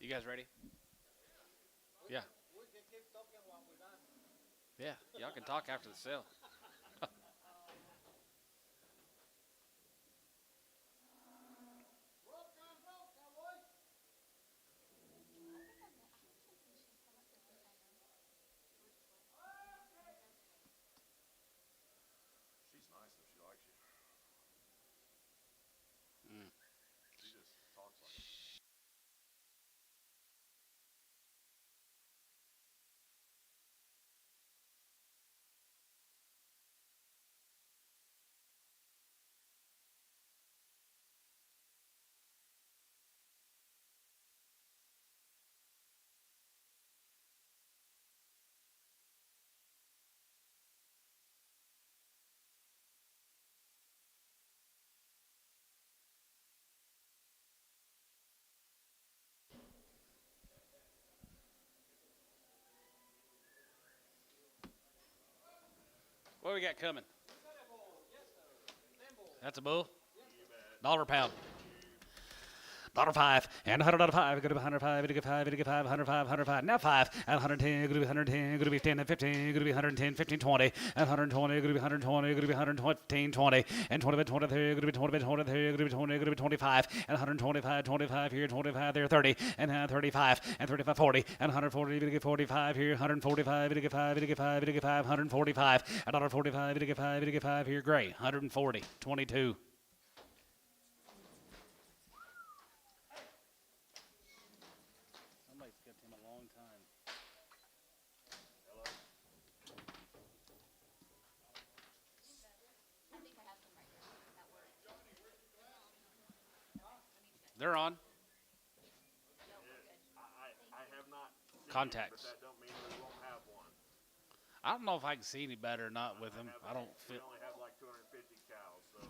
You guys ready? Yeah. Yeah. Y'all can talk after the sale. She's nice though. She likes you. Mm. She just talks like it. What we got coming? That's a bull. Dollar pound. $5 and $100 go to $105, go to $5, go to $5, $105, now 5 and $110, go to $110, go to be 10 and 15, go to be 110, 15, 20 and $120, go to be 120, go to be 115, 20 and 20, 23, go to be 20, 23, go to be 20, go to be 25 and 125, 25 here, 25 there, 30 and 35 and 35, 40 and 140, go to 45 here, 145, go to 5, go to 5, go to 5, 145 and $145, go to 5, go to 5 here, gray, 140, 22. Somebody's kept him a long time. Hello. They're on. I have not seen Contacts. it, but that don't mean we won't have one. I don't know if I can see any better or not with him. I don't We feel. only have like 250 cows, so.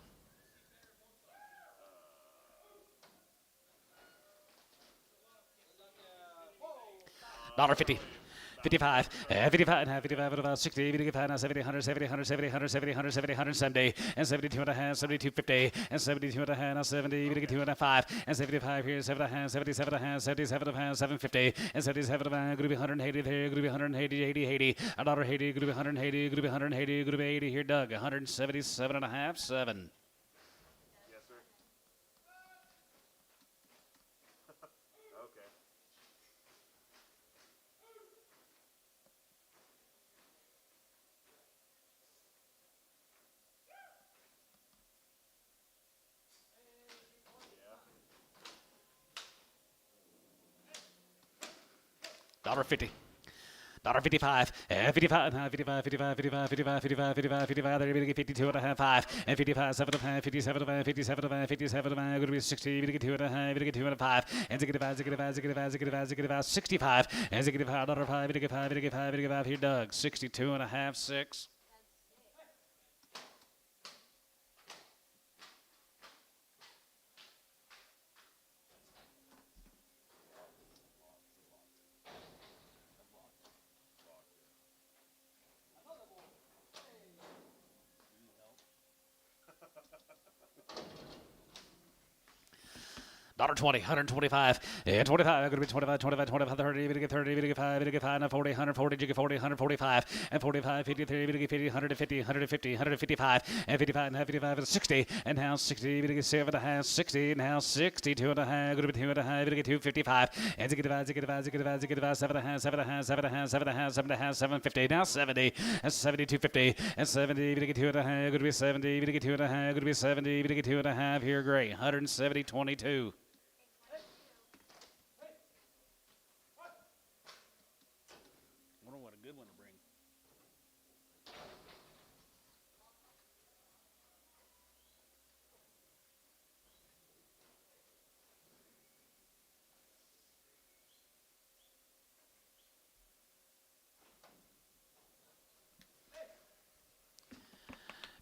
$1.50. 55, 55 and a half, 55 and about 60, 55 and 70, 170, 170, 170, 170, 170, and 72 and a half, 72, 50, and 72 and a half, now 70, 72 and a 5, and 75 here, 7 and a half, 77 and a half, 77 and a half, 750, and 77 and a half, going to be 180 there, going to be 180, 80, 80, $1.80, going to be 180, going to be 180, going to be 80 here, Doug, 177 and a half, 7. Yes, sir. Okay. $1.50. $1.55, 55, 55, 55, 55, 55, 55, 55, 55, they're going to get 52 and a half, 5, and 55, 7 and a half, 57 and a half, 57 and a half, 57 and a half, going to be 60, you're going to get 2 and a half, you're going to get 2 and a 5, and 65, 65, 65, 65, 65, 65, and 65, $5, you're going to get 5, you're going to get 5, you're going to get 5 here, Doug, 62 and a half, 6. $1.20, 125, and 25, going to be 25, 25, 25, 30, going to get 30, going to get 5, going to get 5, and 40, 140, you get 40, 145, and 45, 53, going to get 50, 150, 150, 155, and 55, and 55, and 60, and now 60, going to get 7 and a half, 60, now 62 and a half, going to be 2 and a half, going to get 255, and 65, 65, 65, 65, 7 and a half, 7 and a half, 7 and a half, 7 and a half, 7 and a half, 750, now 70, and 72.50, and 70, going to get 2 and a half, going to be 70, going to get 2 and a half, going to be 70, going to get 2 and a half here, gray, 170, 22. Wonder what a good one to bring.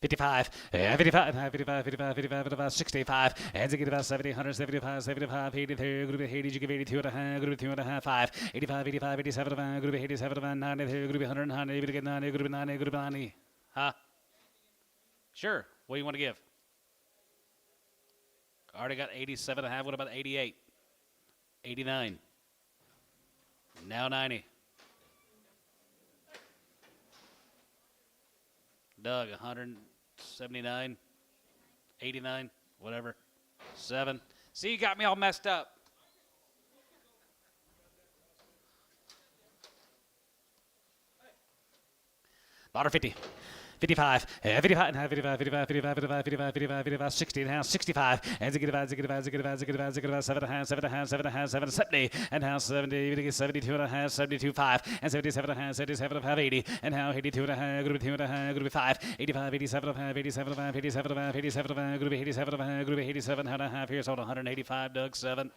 $55, 55, 55, 55, 55, 55, 65, and 70, 175, 75, 83, going to be 80, you give 82 and a half, going to be 2 and a half, 5, 85, 85, 87, going to be 87, 90, going to be 190, going to get 90, going to be 90, going to be 90. Huh? Sure. What do you want to give? I already got 87 and a half. What about 88? 89. Now 90. Doug, 179, 89, whatever. 7. See, you got me all messed up. $1.50. 55, 55, 55, 55, 55, 55, 55, 55, 55, 60 and a half, 65, and ziggy divide, 7 and a half, 7 and a half, 7 and a half, 70 and a half, 70, 72 and a half, 72, 5, and 77 and a half, 77 and a half, 80, and now 82 and a half, group 2 and a half, group 5, 85, 87 and a half, 87 and a half, 87 and a half, 87 and a half, group 87 and a half, group 87 and a half, here's on 185, Doug, 7.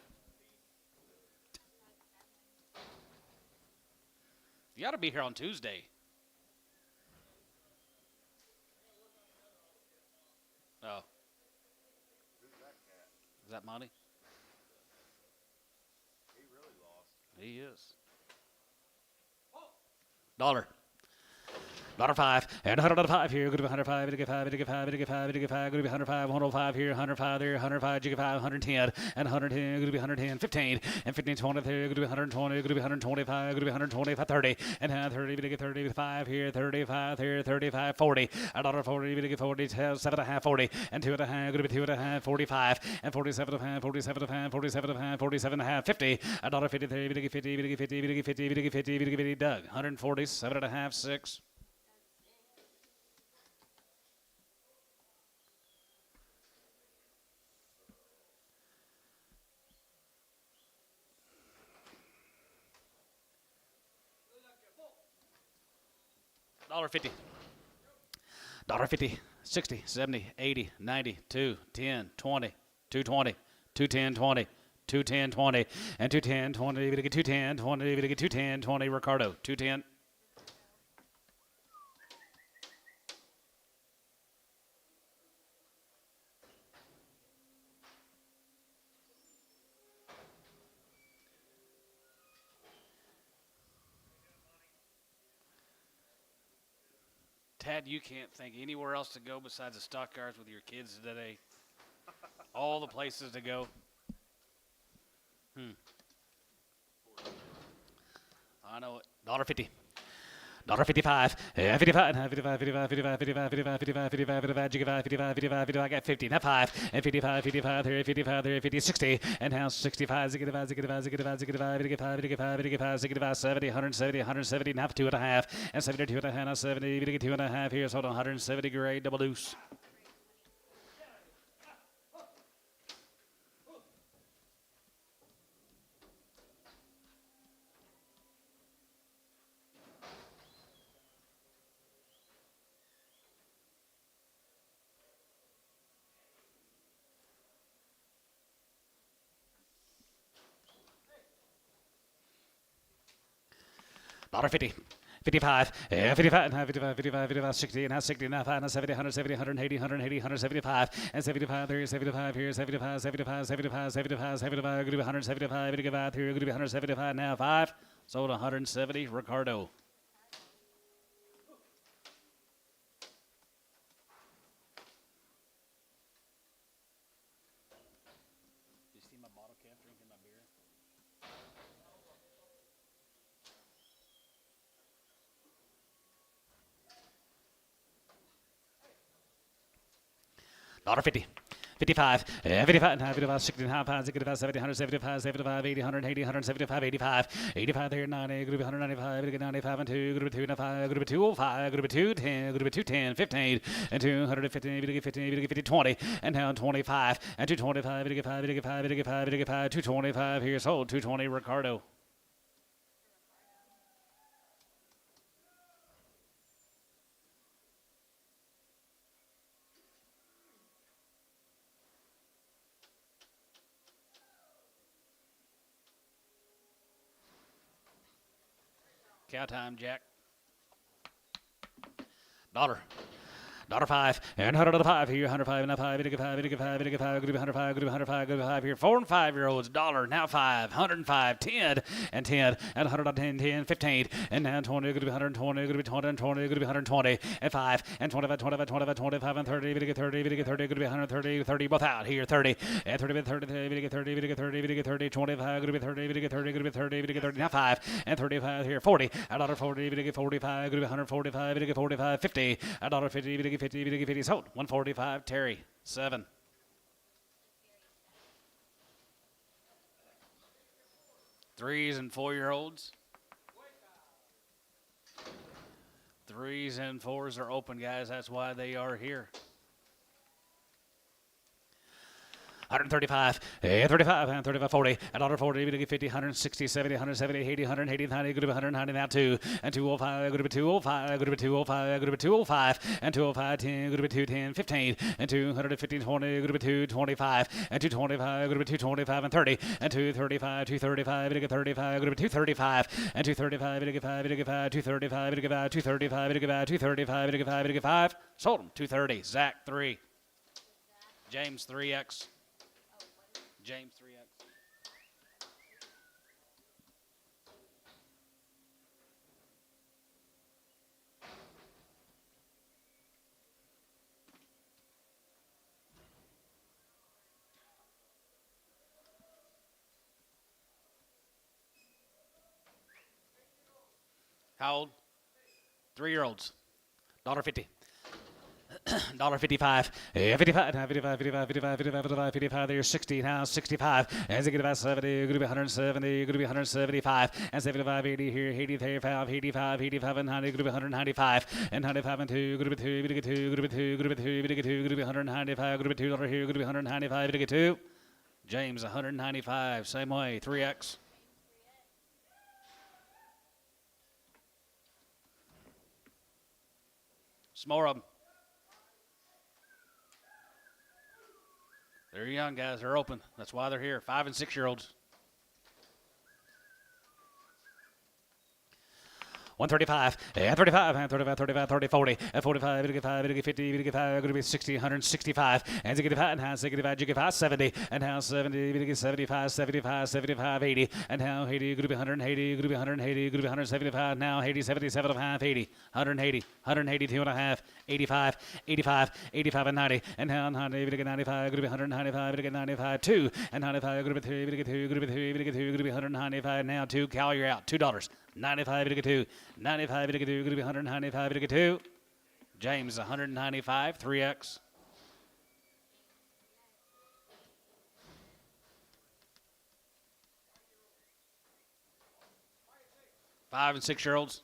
You ought to be here on Tuesday. Oh. Who's that cat? Is that Monty? He really lost. He is. $1. $5 and $105 here. Good to 105. Good to 5. Good to 5. Good to 5. Good to 5. Good to 105. 105 here. 105 there. 105. Good to 5. 110 and 110. Good to be 110. 15 and 15. 20 there. Good to be 120. Good to be 125. Good to be 125. 30 and 30. Good to get 35 here. 35 here. 35. 40. $1.40. Good to get 40. 7.5. 40 and 2.5. Good to be 2.5. 45 and 47.5. 47.5. 47.5. 47.5. 50. $1.50 there. Good to get 50. Good to get 50. Good to get 50. Good to get 50. Good to get 50. Doug. 140. 7.5. 6. $1.50. $1.50. 60, 70, 80, 90, 2, 10, 20, 220, 210, 20, 210, 20, and 210, 20, we get 210, 20, we get 210, 20, Ricardo, 210. Tad, you can't think anywhere else to go besides the stockyards with your kids today. All the places to go. I know it. $1.50. $1.55. 55. 55. 55. 55. 55. 55. 55. 55. 55. 55. 55. I got 50. Not 5. And 55. 55. 30. 55. 30. 50. 60. And now 65. 65. 65. 65. 65. 55. 55. 55. 65. 70. 170. 170. Now 2.5. And 72 and a half. Now 70. 2.5. Here's hold on. 170 grade double deuce. $1.50. 55, 55, 55, 55, 55, 60, and now 60, now 5, now 70, 170, 180, 180, 175, and 75, there is 75 here, 75, 75, 75, 75, 75, going to be 175, 55 here, going to be 175, now 5, sold 170, Ricardo. You see my bottle cap drinking my beer? $1.50. 55, 55, 55, 60, 65, 70, 175, 75, 80, 180, 175, 85, 85 there, 90, group 195, 95 and 2, group 2 and 5, group 205, group 210, group 210, 15, and 215, 15, 50, 20, and down 25, and 225, 85, 85, 85, 85, 225 here, sold, 220, Ricardo. Cow time, Jack. $1. $5 and $105 here, $105 and $5, $5, $105 here. 4 and 5 year olds, $1 now $5, $105, 10 and 10 and $110, 10, 15 and now 20, going to be $120, going to be 20 and 20, going to be $120 and 5 and 25, 25, 25, 25 and 30, going to get 30, going to get 30, going to be $130, 30 both out here, 30 and 30, 30, 30, going to get 30, going to get 30, going to get 30, 25, going to be 30, going to get 30, going to be 30, going to get 30, now 5 and 35 here, 40, $1.40, going to get 45, going to be 145, going to get 45, 50, $1.50, going to get 50, going to get 50, sold, 145, Terry, 7. Threes and 4-year-olds. 3s and 4s are open, guys. That's why they are here. 135, 35, and 35, 40, $1.40, going to get 50, 160, 70, 170, 80, 180, 90, going to be 190, now 2, and 205, going to be 205, going to be 205, going to be 205, and 205, 10, going to be 210, 15, and 250, 20, going to be 225, and 225, going to be 225, and 30, and 235, 235, going to get 35, going to be 235, and 235, going to get 5, going to get 5, 235, going to get 5, 235, going to get 5, 235, going to get 5, going to get 5, sold them, 230, Zach 3, James 3X. James 3X. How old? 3-year-olds. $1.50. $1.55, 55, 55, 55, 55, 55, 55, there's 60, now 65, as they get about 70, going to be 170, going to be 175, and 75, 80 here, 80, 35, 85, 85, and 90, going to be 195, and 95 and 2, going to be 2, going to get 2, going to be 2, going to be 2, going to get 2, going to be 195, going to be $2 here, going to be 195, going to get 2. James, 195, same way, 3X. Some more of them. They're young guys. They're open. That's why they're here. 5 and 6-year-olds. 135, 35, 35, 35, 30, 40, 45, 55, 50, 55, going to be 60, 165, and 65, and how 65, 70, and how 70, 75, 75, 75, 80, and how 80, going to be 180, going to be 180, going to be 175, now 80, 77 and a half, 80, 180, 182 and a half, 85, 85, 85 and 90, and how 90, going to get 95, going to be 195, going to get 95, 2, and 95, going to be 3, going to get 2, going to be 3, going to get 2, going to be 195, now 2, Cal, you're out, $2. 95 to get 2, 95 to get 2, going to be 195 to get 2. James 195, 3X. Five and 6-year-olds.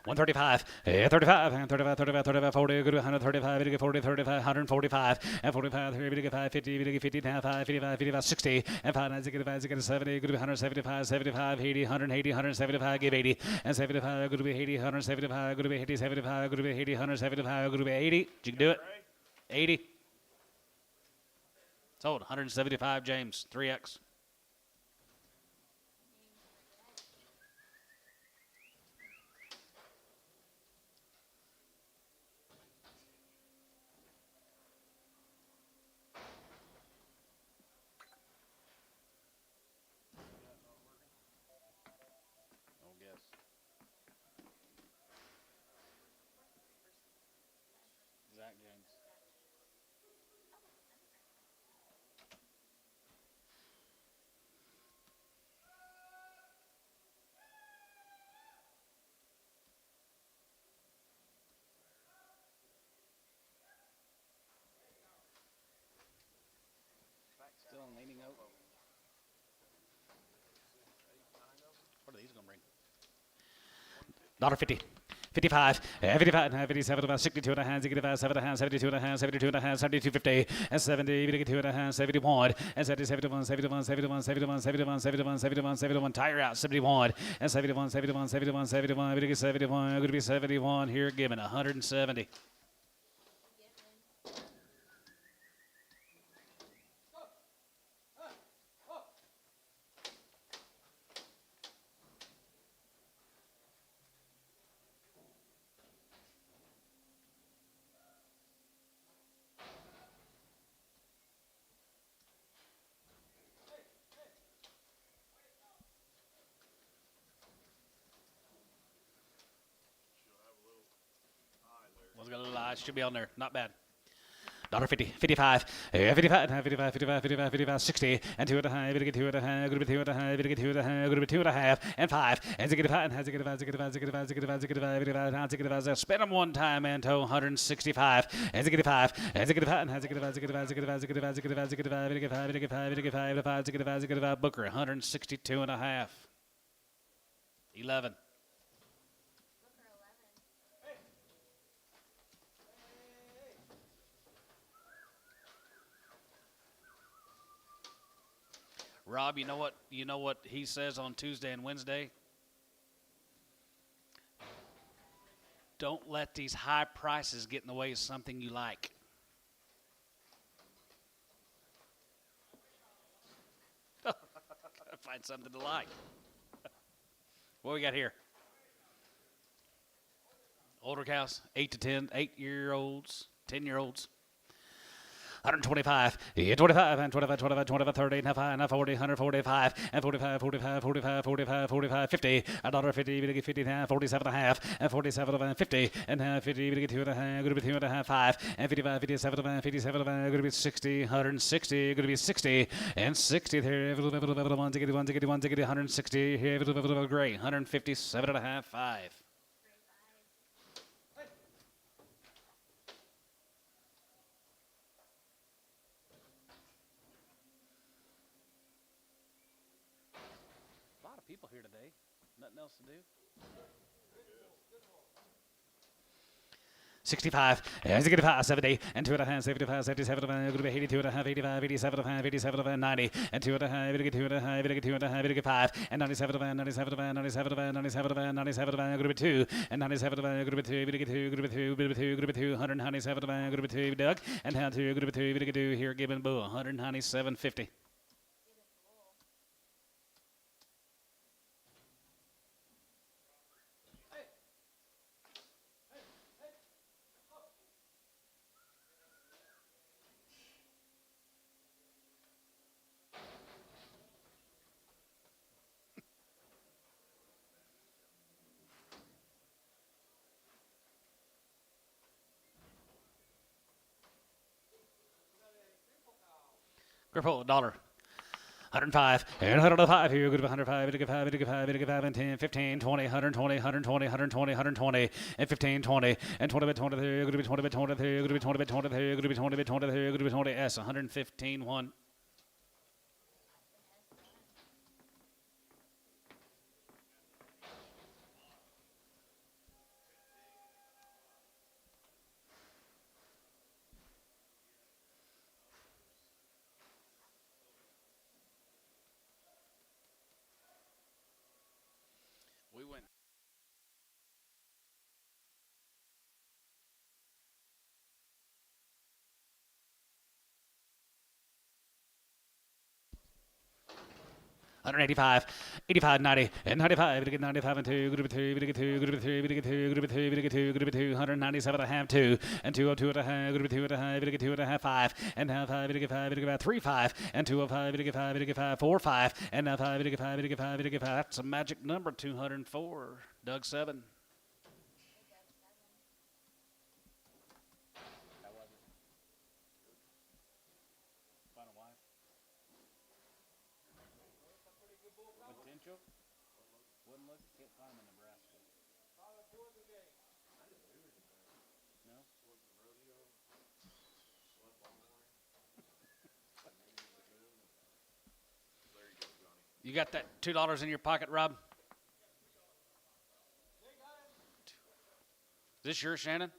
135, 35, and 35, 35, 35, 40, good 135, 40, 35, 145, and 45, 55, 50, 50, now 5, 55, 55, 60, and 5, 9, 65, 70, good 175, 75, 80, 180, 175, give 80, and 75, good to be 80, 175, good to be 80, 75, good to be 80, 175, good to be 80. You can do it. 80. Sold. 175, James, 3X. Still leaning over. What are these going to bring? $1.50. 55, 55, 57, about 62 and a half, 65, 7 and a half, 72 and a half, 72 and a half, 72, 50, and 70, 2 and a half, 71, and 70, 71, 71, 71, 71, 71, 71, 71, 71, tire out, 71, and 71, 71, 71, 71, going to get 71, going to be 71 here, given 170. price. Should be on there. Not bad. $1.50, 55, 55, 55, 55, 55, 55, 60, and 2 and a half, gonna get 2 and a half, gonna be 2 and a half, gonna get 2 and a half, gonna be 2 and a half, and 5, and 5, and 5, spin them one time, and 165, and 5, and 5, Booker, 162 and a half, 11. Rob, you know what he says on Tuesday and Wednesday? Don't let these high prices get in the way of something you like. Find something to like. What we got here? Older cows, 8 to 10, 8-year-olds, 10-year-olds. 125, 25, and 25, 25, 25, 30, and 40, 145, and 45, 45, 45, 45, 45, 50, $1.50, 50, 47 and a half, and 47 and 50, and 50, 2 and a half, going to be 2 and a half, 5, and 55, 57, 57, going to be 60, 160, going to be 60, and 60 there, 160 here, gray, 157 and a half, 5. People here today. Nothing else to do. 65, 70, and 2 and a half, 75, 77, 82 and a half, 85, 87, 87, 90, and 2 and a half, 2 and a half, 2 and a half, 5, and 97, 97, 97, 97, 97, group 2, and 97, group 2, group 2, group 2, group 2, group 2, 197, group 2, Doug, and how to group 2, group 2, here, Gibbon Bull, 197.50. Purple $1. 105, and 105, here, good 105, 5, and 10, 15, 20, 120, 120, 120, 120, and 15, 20, and 20 bit 20, good to be 20 bit 20, good to be 20 bit 20, good to be 20 bit 20, good to be 20, S, 115, 1. We went. $185, 85, 90, and 95, we get 95 and 2, group 2, we get 2, group 3, we get 2, group 3, we get 2, group 2, 197 and a half, 2, and 202 and a half, group 2 and a half, we get 2 and a half, 5, and now 5, we get 5, we get 3, 5, and 205, we get 5, we get 5, 4, 5, and now 5, we get 5, we get 5, we get 5. That's a magic number, 204. Doug 7. Potential? Wouldn't look, can't find them in Nebraska. No? You got that $2 in your pocket, Rob? Is this yours, Shannon?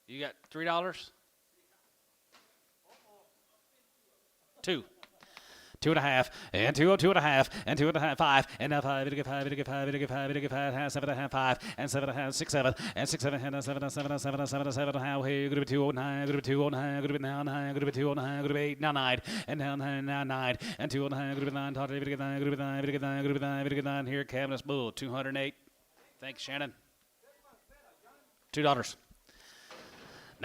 You got $3? 2. 2 and a half, and 202 and a half, and 2 and a half, 5, and now 5, we get 5, we get 5, we get 5, we get 5, 7 and a half, 5, and 7 and a half, 6, 7, and 6, 7, and 7, 7, 7, 7, 7, how hey, good to be 2 on 9, good to be 2 on 9, good to be 9, good to be 2 on 9, good to be 8, now 9, and now 9, now 9, and 2 on 9, good to be 9, taught we get 9, good to be 9, we get 9, good to be 9, we get 9, here, Cabinet Bull, 208. Thanks, Shannon. $2.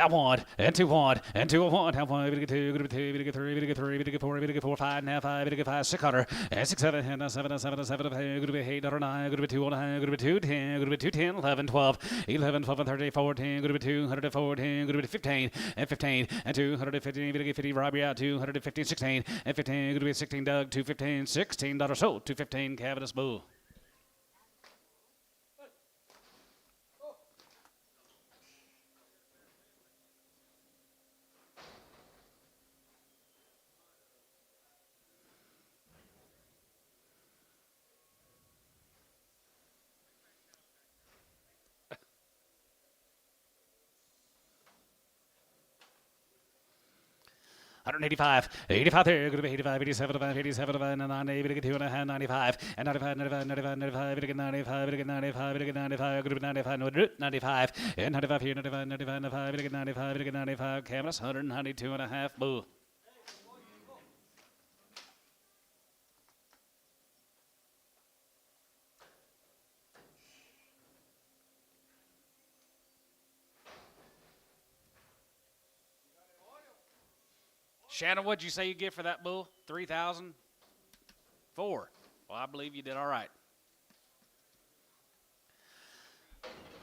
Now 1 and 2 1 and 2 1. Now 1, we get 2, we get 2, we get 3, we get 3, we get 4, we get 4, 5, now 5, we get 5, 600, and 6 7, and 7, 7, 7, 8, 8, 9, 2, 9, 2, 10, 2, 10, 11, 12, 11, 12, 13, 14, 214, 15, and 15, and 215, we get 50, Robbie out, 215, 16, and 15, 16, Doug, 215, $16 sold, 215, Cavadis Bull. $185, 85 there, going to be 85, 87, 87, 90, we get 2 and a half, 95, and 95, 95, 95, 95, we get 95, we get 95, we get 95, going to be 95, 95, and 95 here, 95, 95, 95, we get 95, we get 95, Camus, 192 and a half, bull. Shannon, what'd you say you get for that bull? 3,000? 4. Well, I believe you did all right.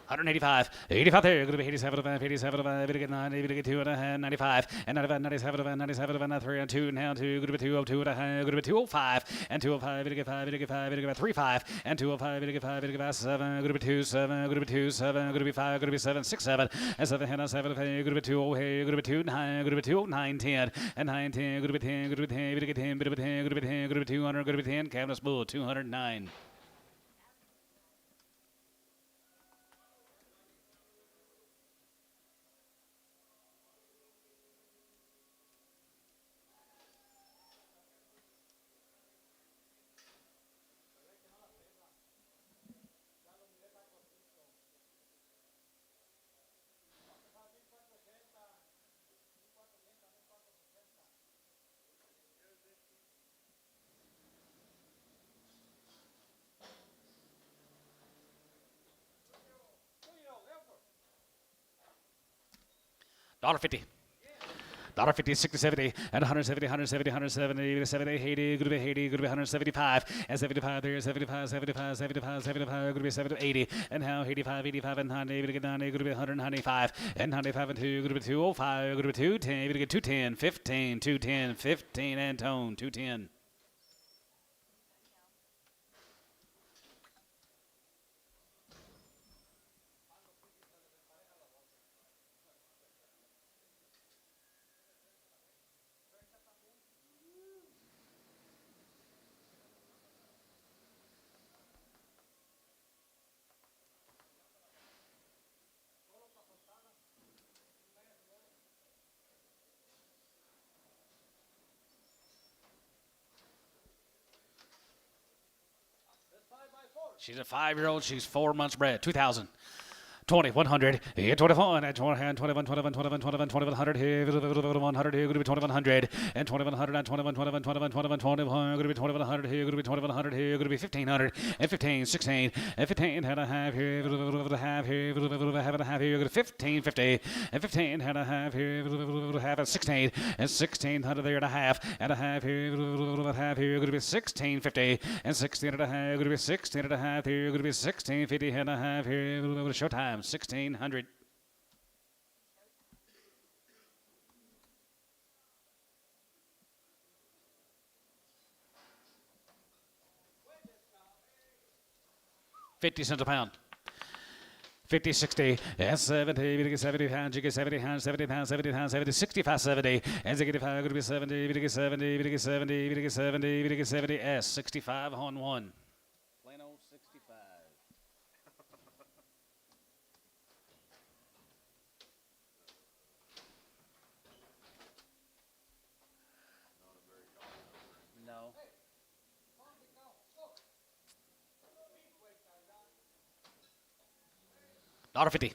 185, 85 there, going to be 87, 87, we get 90, we get 2 and a half, 95, and 95, 97, 97, 3 and 2, now 2, going to be 202 and a half, going to be 205, and 205, we get 5, we get 5, we get 35, and 205, we get 5, we get 7, going to be 2, 7, going to be 2, 7, going to be 5, going to be 7, 6, 7, and 7, and 7, going to be 2, going to be 2, 9, going to be 2, 9, 10, and 9, 10, going to be 10, going to be 10, we get 10, going to be 10, going to be 10, going to be 200, going to be 10, Cabinet Bull, 209. $1.50. $1.50, 60, 70, and 170, 170, 170, 70, 80, could be 80, could be 175, and 75 there, 75, 75, 75, 75, could be 70, 80, and now 85, 85, and 90, could get 90, could be 195, and 95 and 2, could be 205, could be 210, could get 210, 15, 210, 15, and tone, 210. She's a 5-year-old. She's 4 months bred. 2,000. 20, 100, 21, 21, 21, 21, 21, 21, 2100, 100, here, going to be 2100, and 2100, and 21, 21, 21, 21, 21, going to be 2100, here, going to be 2100, here, going to be 1500, and 15, 16, and 15, and a half, here, half, here, half and a half, here, going to 1550, and 15, and a half, here, half, and 16, and 1600 there, and a half, here, half, here, going to be 1650, and 16 and a half, going to be 16 and a half, here, going to be 1650, and a half, here, showtime. 1600. $0.50 a pound. 50, 60, and 70, we get 70 pounds, you get 70 pounds, 70 pounds, 70 pounds, 70, 65, 70, and 65, going to be 70, we get 70, we get 70, we get 70, we get 70, S, 65 on 1. Plain old 65. No. $1.50.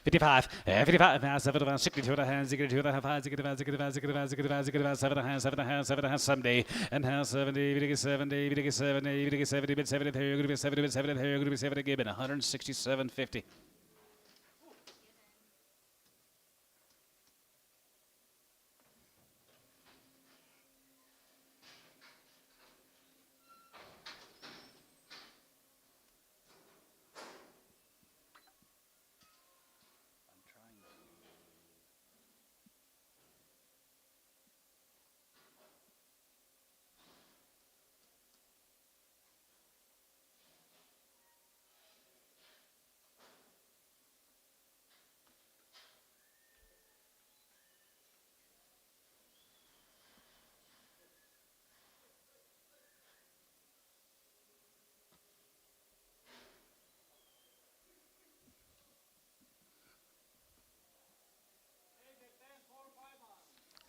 55, 55, 7, 62 and a half, 62 and a half, 5, 65, 65, 65, 65, 65, 7 and a half, 7 and a half, 7 and a half, 70, and half 70, we get 70, we get 70, we get 70, bid 70, here, going to be 70, bid 70, here, going to be 70, given 167.50.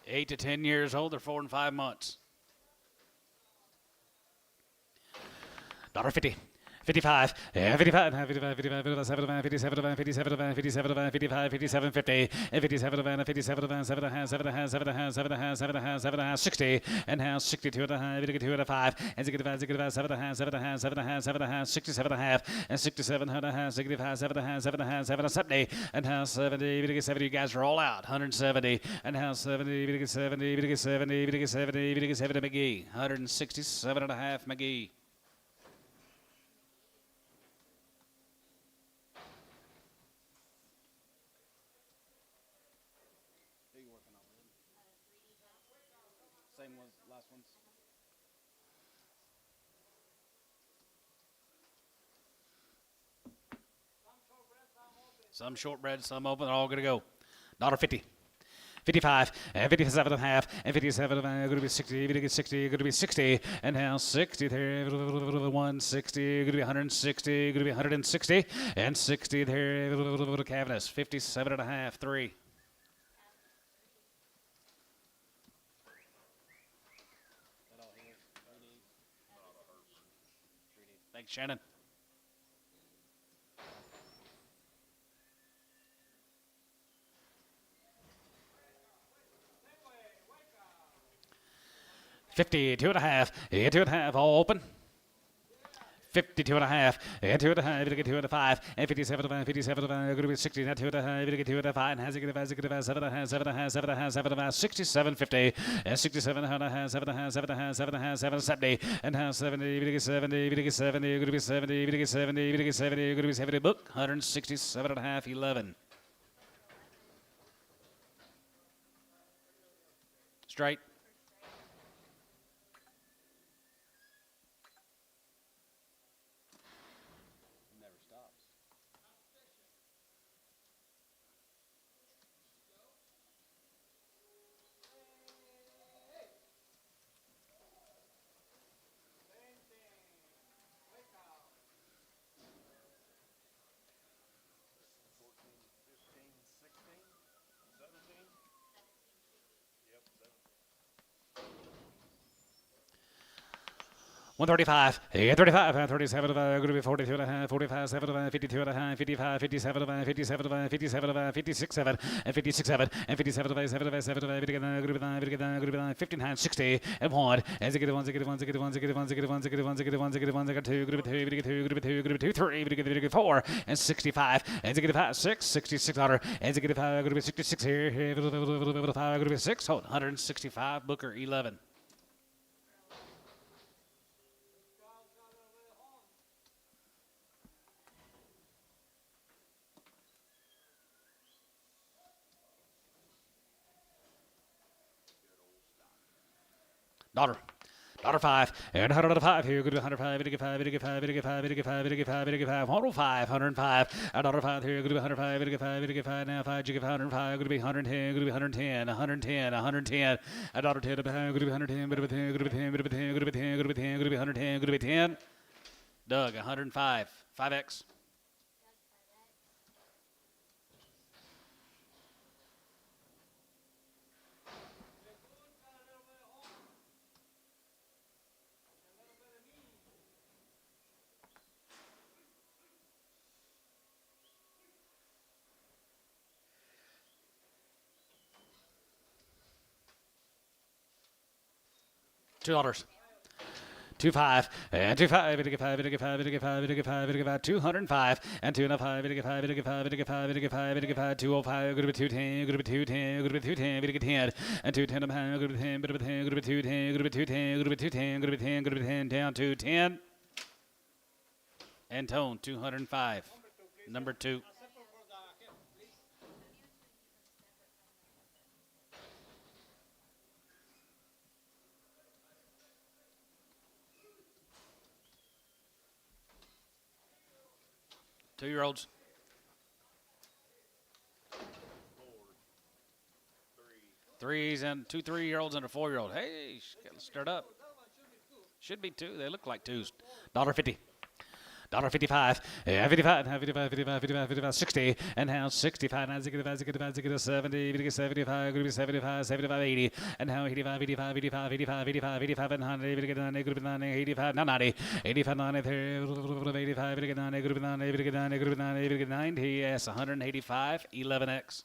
8 to 10 years old. They're 4 and 5 months. $1.50. 55, 55, 55, 55, 57, 57, 57, 57, 55, 57, 50, 57, 57, 7, 60, and now 62 and a half, 2 and a 5, and 65, 7, 67 and a half, and 67 and a half, 65, 70, and now 70, 70, you guys are all out, 170, and now 70, 70, 70, 70, 70, McGee, 167 and a half, McGee. Same ones, last ones. Some shortbread, some open. They're all going to go. $1.50. 55, and 57 and a half, and 57 and a half, going to be 60, going to get 60, going to be 60, and now 60 there, 160, going to be 160, going to be 160, and 60 there, Cavness, 57 and a half, 3. Thanks, Shannon. $52 and a half, 2 and a half, all open. 52 and a half, 2 and a half, going to get 2 and a 5, and 57 and a 5, 57 and a 5, going to be 60, now 2 and a half, going to get 2 and a 5, and has it get a 5, 7 and a half, 7 and a half, 7 and a half, 7 and a half, 7 and a half, 67, 50, and 67 and a half, 7 and a half, 7 and a half, 7 and a half, 7 and 70, and now 70, going to get 70, going to get 70, going to be 70, going to get 70, going to get 70, going to be 70, book, 167 and a half, 11. Straight. $135, 35, 37, going to be 42 and a half, 45, 7, 52 and a half, 55, 57, 57, 57, 56, 7, and 56, 7, and 57, 7, 7, going to be 59, 60, and 1, and 1, 1, 2, 2, 3, 4, and 65, and 5, 6, 66, and 5, going to be 66 here, 5, going to be 6, hold 165, Booker 11. $1.05, and $105 here, good $105, $105, $105, $105, $105, $105, and $105 here, good $105, $105, now 5, $105, good to be 110, good to be 110, 110, 110, and $110, good to be 110, good to be 10, good to be 10, good to be 10, good to be 10, good to be 10, good to be 110, good to be 10. Doug, 105, 5X. $2. 25 and 25, 205, 205 and 205, 205, good to be 210, good to be 210, good to be 210, good to be 10 and 210, good to be 10, good to be 10, good to be 210, good to be 210, good to be 210, good to be 10, good to be 10, down to 10. And Tone 205, number 2. Two-year-olds. 3s and 2 3-year-olds and a 4-year-old. Hey, let's start up. Should be 2. They look like 2s. $1.50. $1.55, 55, 55, 55, 55, 55, 60, and now 65, now 65, 65, 65, 70, 75, 75, 75, 80, and now 85, 85, 85, 85, 85, 85, and 100, 90, 85, now 90, 85, 90, 85, 90, 90, yes, 185, 11X.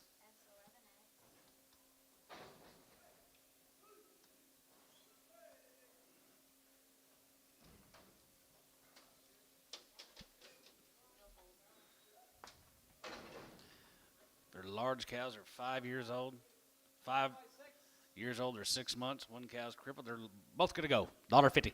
Their large cows are 5 years old. 5 years old or 6 months. One cow's crippled. They're both going to go. $1.50.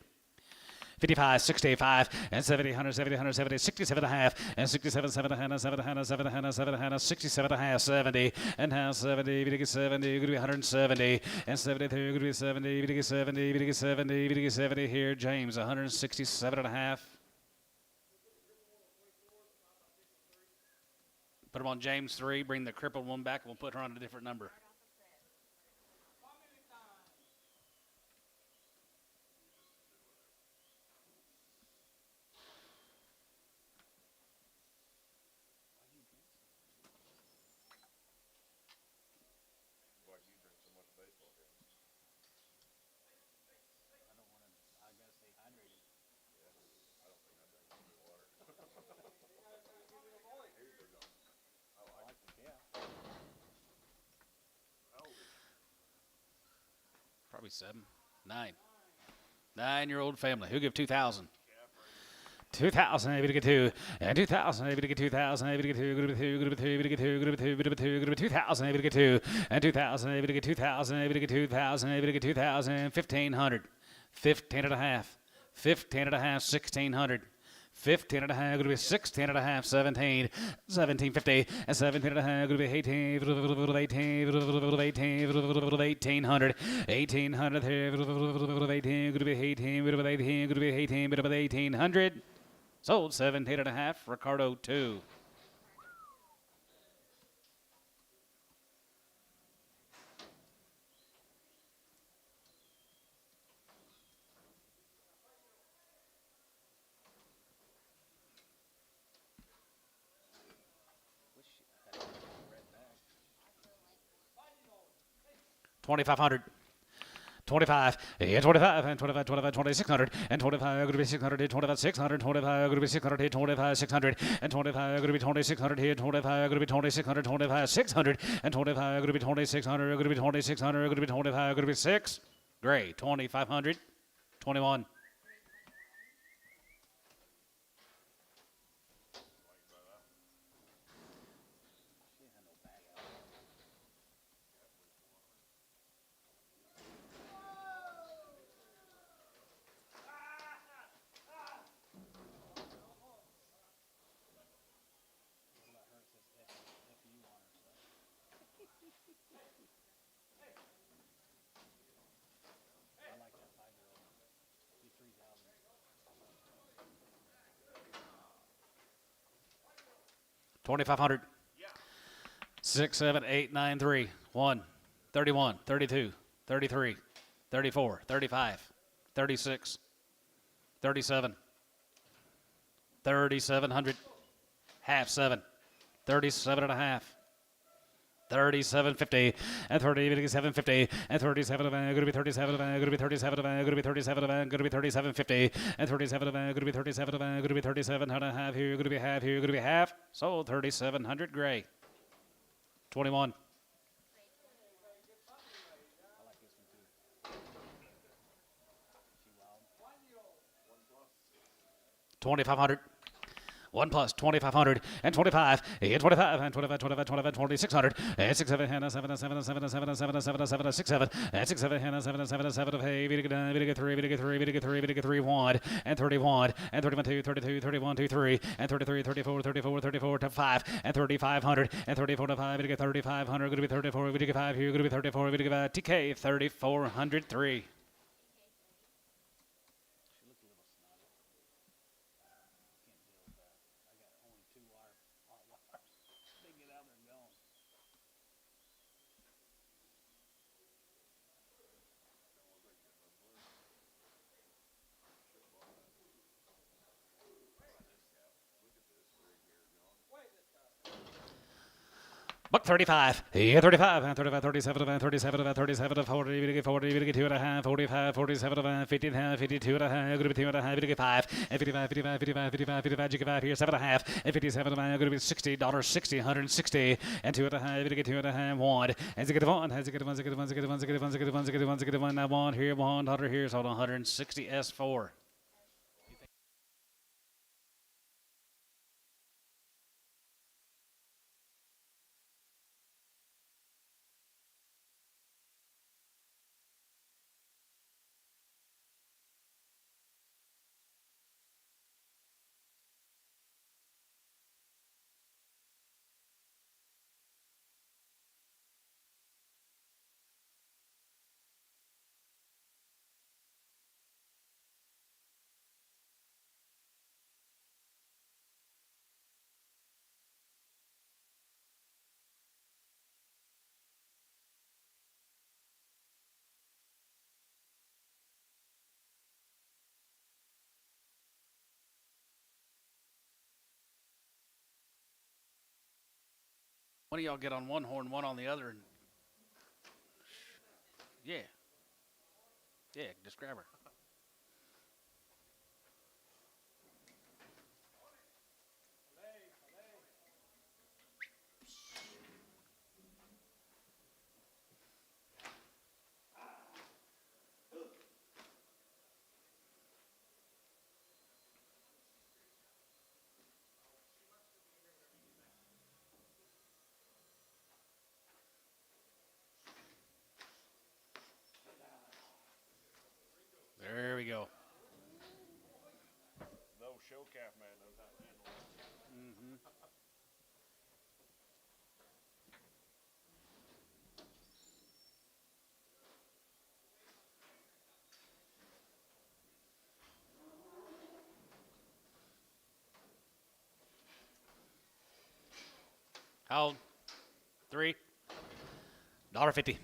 55, 65, and 70, 170, 170, 67 and a half, and 67, 7 and a half, 7 and a half, 7 and a half, 7 and a half, 67 and a half, 70, and now 70, we get 70, going to be 170, and 73, going to be 70, we get 70, we get 70, we get 70 here. James, 167 and a half. Put him on James 3, bring the crippled one back, and we'll put her on a different number. Why you drink so much baseball games? I gotta stay hydrated. Yeah. I don't think I drink too much water. Here they're going. I like it. Yeah. How old is she? Probably 7, 9. 9-year-old family. Who give 2,000? Calf raising. 2,000, able to get 2, and 2,000, able to get 2,000, able to get 2, group of 2, group of 2, able to get 2, group of 2, group of 2, group of 2,000, able to get 2, and 2,000, able to get 2,000, able to get 2,000, able to get 2,000, 1,500, 15 and a half, 15 and a half, 1,600. 15 and a half, going to be 16 and a half, 17, 1750, and 17 and a half, going to be 18, 18, 1800, 1800 here, 18, going to be 18, going to be 18, going to be 18, going to be 1800. Sold 17 and a half, Ricardo 2. $2,500. 25, yeah, 25, and 25, 25, 2600, and 25, going to be 600 here, 25, 600, 25, going to be 600 here, 25, 600, and 25, going to be 2600 here, 25, going to be 2600, 25, 600, and 25, going to be 2600, going to be 2600, going to be 25, going to be 6. Gray, 2500, 21. $2,500. 6, 7, 8, 9, 3, 1, 31, 32, 33, 34, 35, 36, 37, 3,700, half 7, 37 and a half. 37.50 and 37.50 and 37 of going to be 37 of going to be 37 of going to be 37 of going to be 37.50 and 37 of going to be 37 of going to be 37 and a half here going to be half here going to be half. Sold 3,700 gray. 21. $2,500. 1 plus 2,500 and 25, and 25, and 25, 25, 25, 2,600, and 6, 7, Hannah, 7, 7, 7, 7, 7, 7, 7, 6, 7, and 6, 7, Hannah, 7, 7, 7 of hay, we get 9, we get 3, we get 3, we get 3, we get 3, 1, and 31, and 31, 2, 32, 31, 2, 3, and 33, 34, 34, 34 to 5, and 3,500, and 34 to 5, we get 3,500, going to be 34, we get 5 here, going to be 34, we get TK 3,403. Buck 35. Yeah, 35. 35, 37, 37, 37, 40, 40, 2 and a half, 45, 47, 50 and a half, 52 and a half, going to be 2 and a half, 55, and 55, 55, 55, 55, 55, 55 here, 7 and a half, and 57 going to be $60, 60, 160, and 2 and a half, 2 and a half, 1, and get one, has get one, get one, get one, get one, get one, get one, get one, now 1 here, 100 here, so 160 S4. One of y'all get on one horn, one on the other, and yeah, just grab her. There we go. No show calf man knows how to handle it. Mm-hmm. How old? 3. $1.50.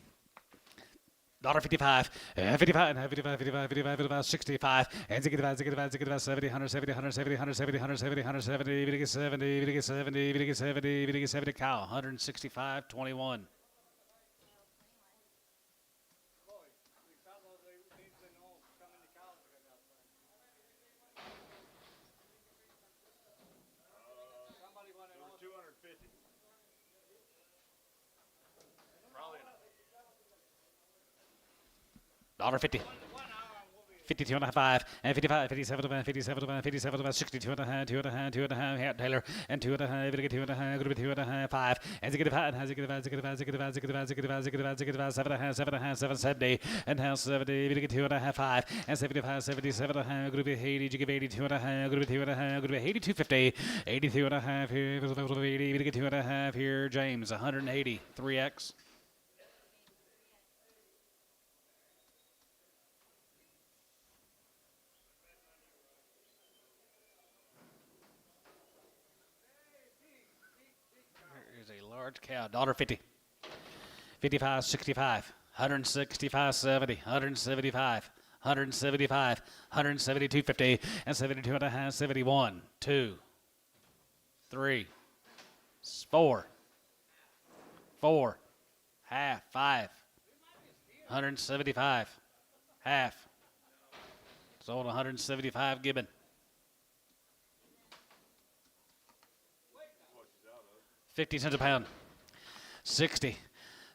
$1.55, 55, 55, 55, 55, 55, 65, and 65, 65, 65, 70, 170, 170, 170, 170, 170, 70, 70, 70, 70, cow, 165, 21. There was 250. Probably $1.50. 52 and a half, 5, and 55, 57, 57, 57, 62 and a half, 2 and a half, 2 and a half, here, Taylor, and 2 and a half, 2 and a half, going to be 2 and a half, 5, and 65, 65, 65, 65, 65, 65, 65, 7 and a half, 7 and a half, 770, and half 70, 2 and a half, 5, and 75, 77 and a half, going to be 80, you give 82 and a half, going to be 2 and a half, going to be 82.50, 82 and a half here, 80, 2 and a half here, James, 180, 3X. There's a large cow, $1.50. 55, 65, 165, 70, 175, 175, 172.50, and 72 and a half, 71, 2, 3, 4, 4, half, 5, 175, half. Sold 175 Gibbon. 50 cents a pound. 60.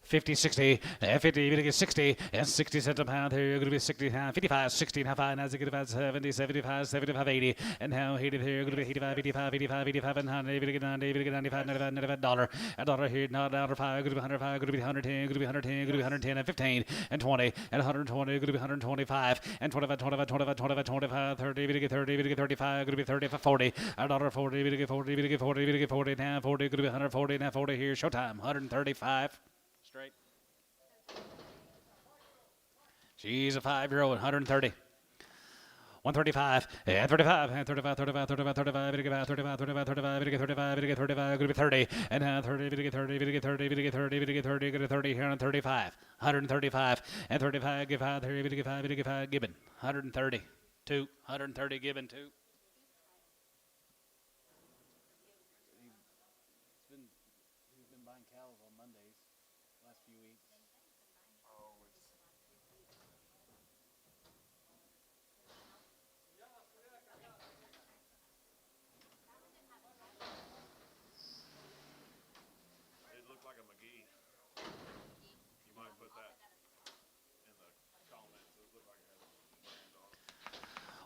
50, 60, 50, you're going to get 60, and 60 cents a pound here, you're going to be 60, 55, 60, now 5, now it's going to be 70, 75, 75, 80, and now 80 here, you're going to be 85, 85, 85, 85, and 100, you're going to get 90, you're going to get 95, 95, 95, $1, a dollar here, now $1.05, going to be 105, going to be 110, going to be 110, going to be 110, and 15, and 20, and 120, going to be 125, and 25, 25, 25, 25, 25, 30, you're going to get 30, you're going to get 35, going to be 35, 40, a dollar 40, you're going to get 40, you're going to get 40, you're going to get 40, now 40, going to be 140, now 40 here, showtime, 135. Straight. She's a 5-year-old, 130. 135, and 35, and 35, 35, 35, 35, 35, 35, 35, 35, 35, 35, going to be 30, and 30, 30, 30, 30, 30, 30, 30, go to 30 here on 35, 135, and 35, give 5, 30, give 5, give 5, Gibbon, 130, 2, 130, Gibbon, 2. He's been buying cows all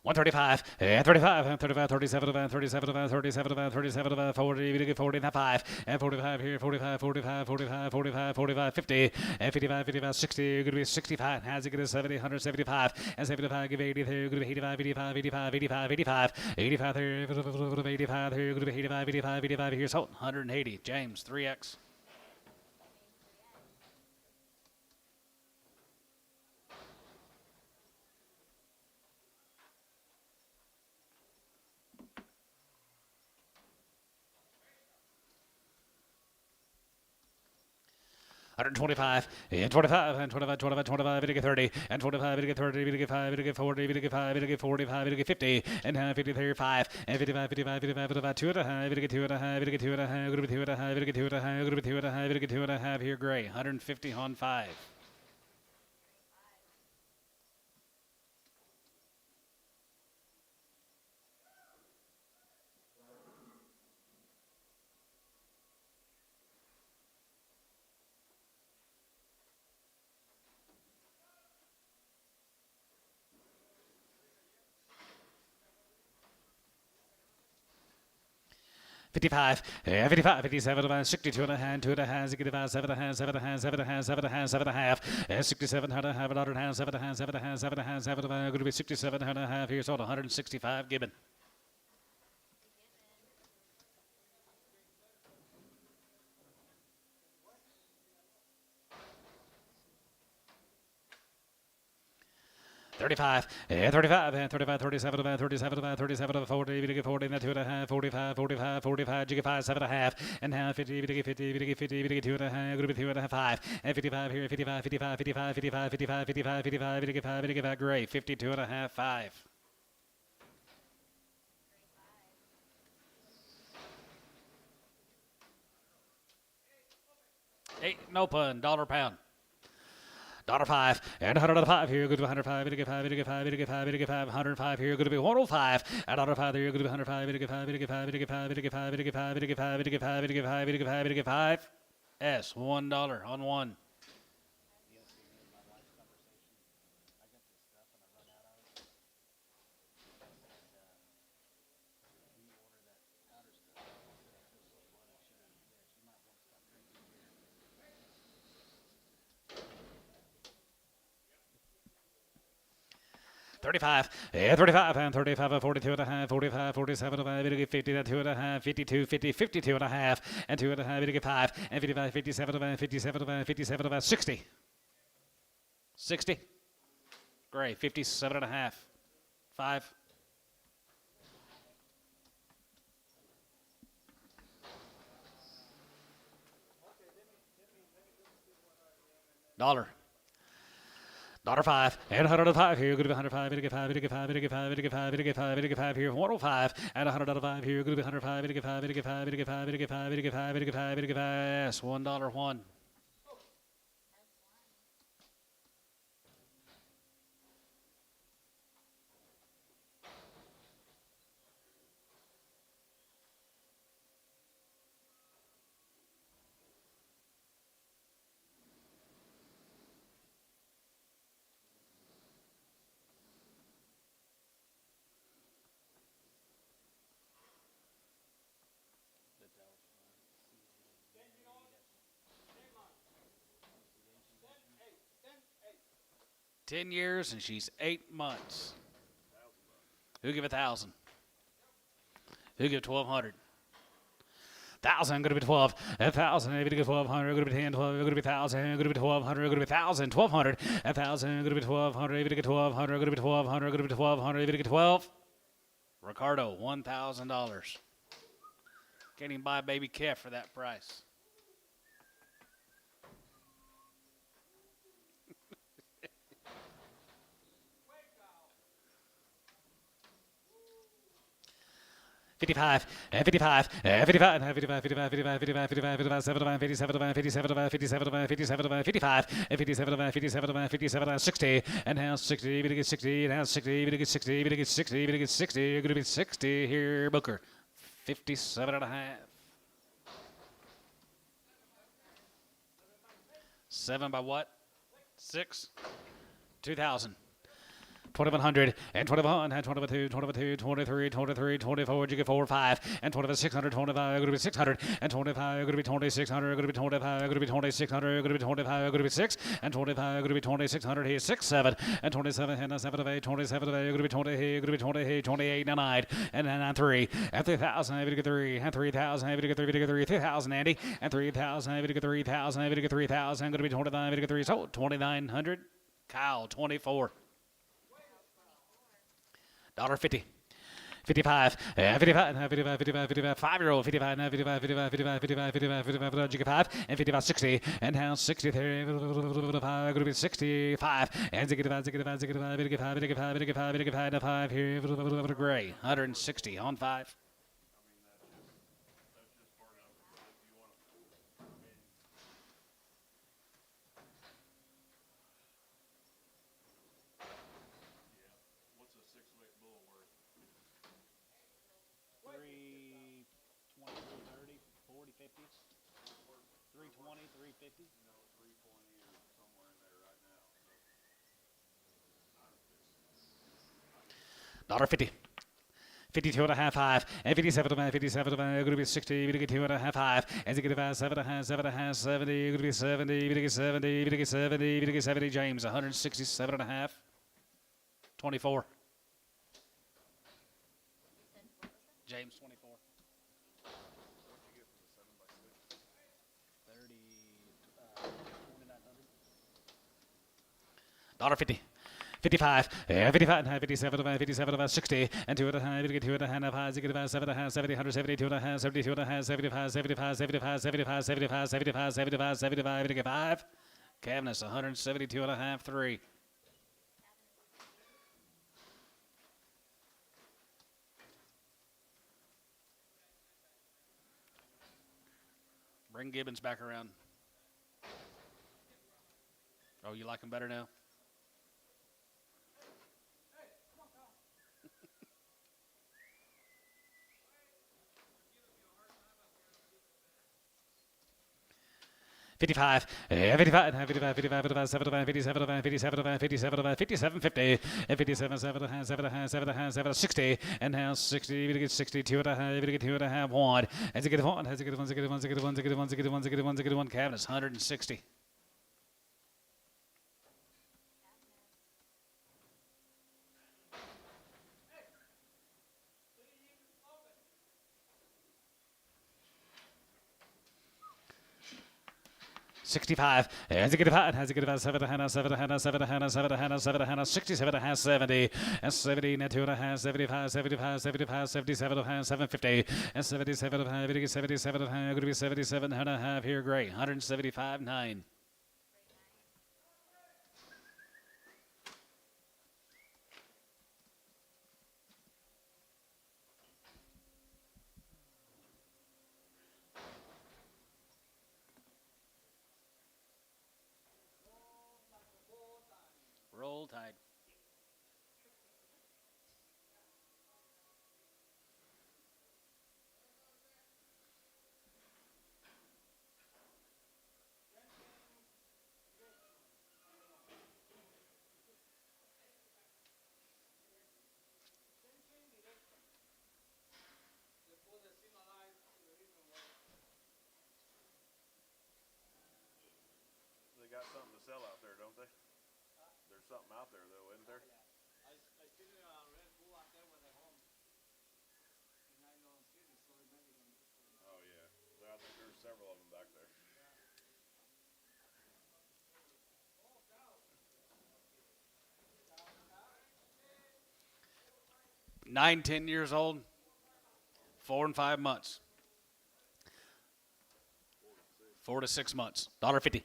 135, and 35, and 35, 37, and 37, and 37, and 37, and 40, 40, and 5, and 45 here, 45, 45, 45, 45, 45, 50, and 55, 55, 60, going to be 65, has it get a 70, 175, and 75, give 80 there, going to be 85, 85, 85, 85, 85, 85 there, 85 there, going to be 85, 85, 85 here, so 180, James, 3X. $125, and 25, and 25, 25, 25, and 30, and 25, and 30, and 5, and 40, and 5, and 45, and 50, and 50, 35, and 55, 55, 55, 55, 2 and a half, and 2 and a half, and 2 and a half, going to be 2 and a half, and 2 and a half, going to be 2 and a half, and 2 and a half here, gray, 150 on 5. $55, 55, 57, 62 and a half, 2 and a half, 65, 7 and a half, 7 and a half, 7 and a half, 7 and a half, 7 and a half, 67, 100 and a half, 100 and a half, 7 and a half, 7 and a half, 7 and a half, 7 and a half, going to be 67, 100 and a half here, sold 165, Gibbon. $35, and 35, and 35, 37, and 37, and 37, 40, 40, and 2 and a half, 45, 45, 45, you get 5, 7 and a half, and now 50, 50, 50, 50, 2 and a half, going to be 2 and a half, 5, and 55 here, 55, 55, 55, 55, 55, 55, 55, 55, 55, great, 52 and a half, 5. Hey, no pun, dollar pound. $5, and 105 here, good to 105, and 5, and 5, and 5, and 5, 105 here, good to be 105, and 105 here, good to be 105, and 5, and 5, and 5, and 5, and 5, and 5, and 5, and 5, and 5, and 5, S, $1 on 1. $35, and 35, and 35, and 42 and a half, 45, 47, and 50, and 2 and a half, 52, 50, 52 and a half, and 2 and a half, and 5, and 55, 57, and 57, and 57, and 60. 60. Great, 57 and a half. 5. $5, and 105 here, good to be 105, and 5, and 5, and 5, and 5, and 5, and 5 here, 105, and 105 here, good to be 105, and 5, and 5, and 5, and 5, and 5, and 5, and 5, S, $1 1. $10 years and she's 8 months. Who give 1,000? Who give 1,200? 1,000, going to be 12. 1,000, going to be 1,200, going to be 10, 12, going to be 1,000, going to be 1,200, going to be 1,000, 1,200, 1,000, going to be 1,200, going to be 1,200, going to be 1,200, going to be 1,200, going to be 12. Ricardo, $1,000. Can't even buy a baby calf for that price. $55, and 55, and 55, and 55, 55, 55, 55, 55, 55, 75, 57, 57, 57, 57, 55, and 57, 57, 57, 60, and now 60, we get 60, and now 60, we get 60, we get 60, we get 60, you're going to be 60 here, Booker. 57 and a half. 7 by what? 6? 2,000. 2100 and 21 and 22, 22, 23, 23, 24, you get 4, 5 and 25, 600, 25, going to be 600 and 25, going to be 2600, going to be 25, going to be 2600, going to be 25, going to be 6 and 25, going to be 2600, here's 6, 7 and 27 and 7 of 8, 27 of 8, going to be 20, going to be 20, 28 and 9 and 9, 3 and 3000, able to get 3 and 3000, able to get 3, able to get 3, 3000, Andy and 3000, able to get 3000, able to get 3000, going to be 29, able to get 3, so 2900, Kyle 24. $1.50. 55, 55, 55, 55, 55, 5-year-old, 55, 55, 55, 55, 55, 55, 55, you get 5, and 55, 60, and now 63, going to be 65, and 65, 65, 65, 55, 55, 55, 55, 5 here, gray, 160 on 5. What's a 6-weight bull worth? 320, 330, 40, 50, 320, 350. No, 320 or somewhere in there right now. $1.50. 52 and a half, 5, and 57 to 57 going to be 60, going to get 2 and a half, 5, and 65, 7 and a half, 7 and a half, 70, going to be 70, going to get 70, going to get 70, going to get 70, James, 167 and a half, 24. James, 24. What'd you get for the 7x6? 30, 2900. $1.50. 55, 55, 57, 57, 60, and 2 and a half, you get 2 and a half, 5, you get 7 and a half, 70, 172 and a half, 72 and a half, 75, 75, 75, 75, 75, 75, 75, 75, you get 5. Cavness, 172 and a half, 3. Bring Gibbons back around. Oh, you like him better now? $55, 55, 55, 55, 55, 75, 57, 57, 57, 57, 50, and 57, 7, 7, 7, 7, 60, and now 60, you get 62 and a half, you get 2 and a half, 1, and you get 1, has you get 1, you get 1, you get 1, you get 1, you get 1, you get 1, you get 1, cabinets, 160. $65, has you get 5, has you get 7, 7, 7, 7, 7, 7, 67 and a half, 70, and 70, and 2 and a half, 75, 75, 75, 77 and a half, 750, and 77 and a half, you get 77 and a half, going to be 77 and a half here, great, 175, 9. Roll Tide. They got something to sell out there, don't they? There's something out there, though, isn't there? I seen a Red Bull out there with a home. In Reno City, so maybe on this one. Oh, yeah. I think there's several of them back there. 9, 10 years old, 4 and 5 months. 4 to 6 months. $1.50.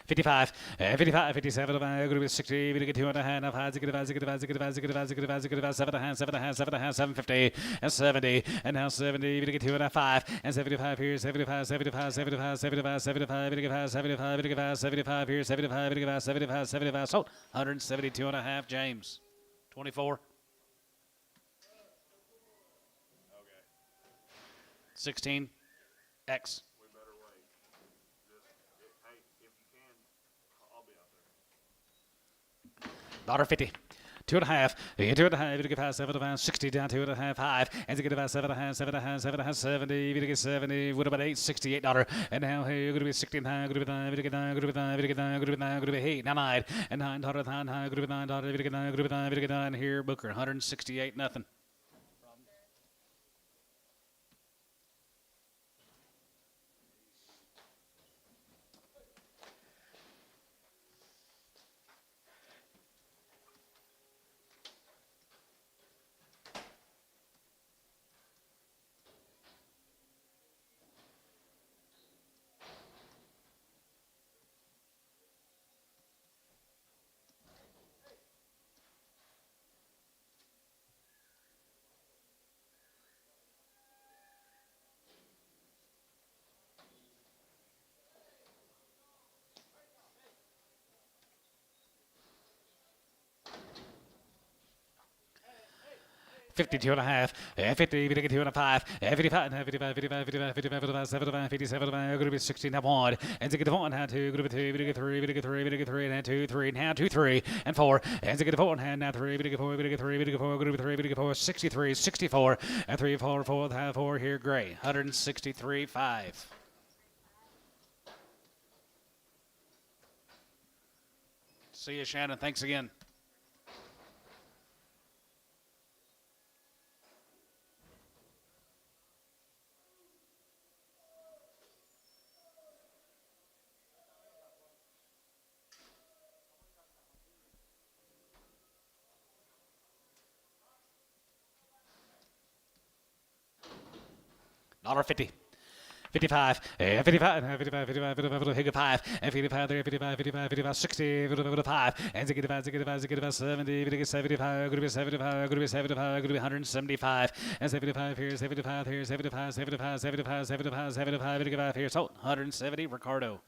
55, 55, 57, going to be 60, we get 2 and a half, 5, you get 5, you get 5, you get 5, you get 5, you get 5, you get 5, 7 and a half, 7 and a half, 7 and a half, 750, and 70, and now 70, we get 2 and a half, 5, and 75 here, 75, 75, 75, 75, 75, we get 5, 75, we get 5, 75 here, 75, we get 5, 75, 75, sold, 172 and a half, James, 24. Okay. 16, X. We better wait. Hey, if you can, I'll be out there. $1.50. 2.5, 2.5, you get past 7.5, 60 down 2.5, 5, and you get about 7.5, 7.5, 7.5, 70, you get 70, what about 8, $68, and now here you're going to be 69, going to be 9, going to be 9, going to be 9, going to be 9, going to be 9, going to be 8, now 9, and $9, $9, going to be $9, going to be 9, going to be 9, going to be 9, here, Booker, 168, nothing. $52 and a half, 50, 52 and a 5, 55, 55, 55, 55, 55, 55, 75, 57, going to be 16, now 1, and to get 1, now 2, going to be 2, going to get 3, going to get 3, going to get 3, and 2, 3, now 2, 3, and 4, and to get 4, and now 3, going to get 4, going to get 3, going to get 4, going to be 3, going to get 4, 63, 64, and 3, 4, 4, 4 here, Gray, 163, 5. See you, Shannon. Thanks again. $1.50. 55, 55, 55, 55, 55, 5, and 55, 55, 55, 55, 60, 55, and 65, 65, 65, 70, 75, going to be 75, going to be 75, going to be 175, and 75 here, 75 here, 75, 75, 75, 75, 75, 55 here, so 170, Ricardo.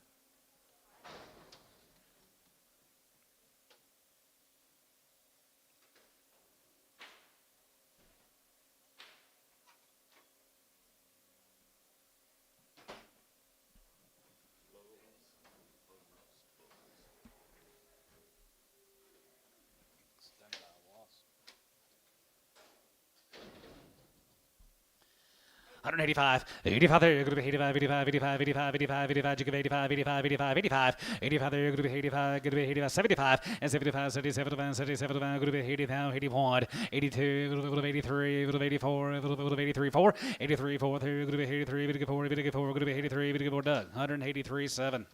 $185, 85 there, you're going to be 85, 85, 85, 85, 85, 85, you give 85, 85, 85, 85, 85 there, you're going to be 85, going to be 85, 75, and 75, 77, 77, going to be 80 now, 81, 82, going to be 83, going to be 84, going to be 83, 4, 83, 4 there, you're going to be 83, going to be 4, going to be 4, going to be 83, going to be 4, Doug, 183, 7.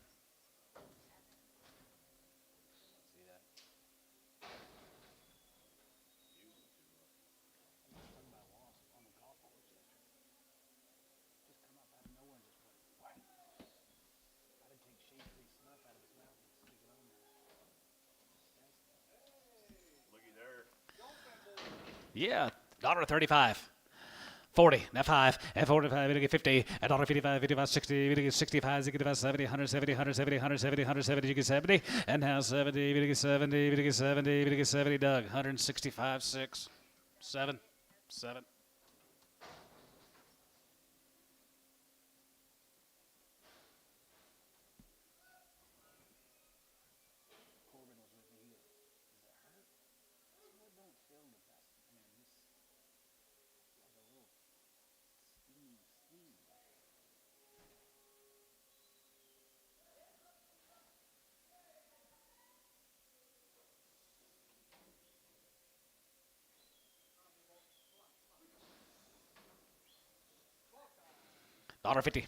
Yeah, $1.35. 40, now 5, and 45, we get 50, and $1.55, 55, 60, we get 65, we get 70, 170, 170, 170, 170, you get 70, and now 70, we get 70, we get 70, we get 70, Doug, 165, 6, 7, 7. $1.50.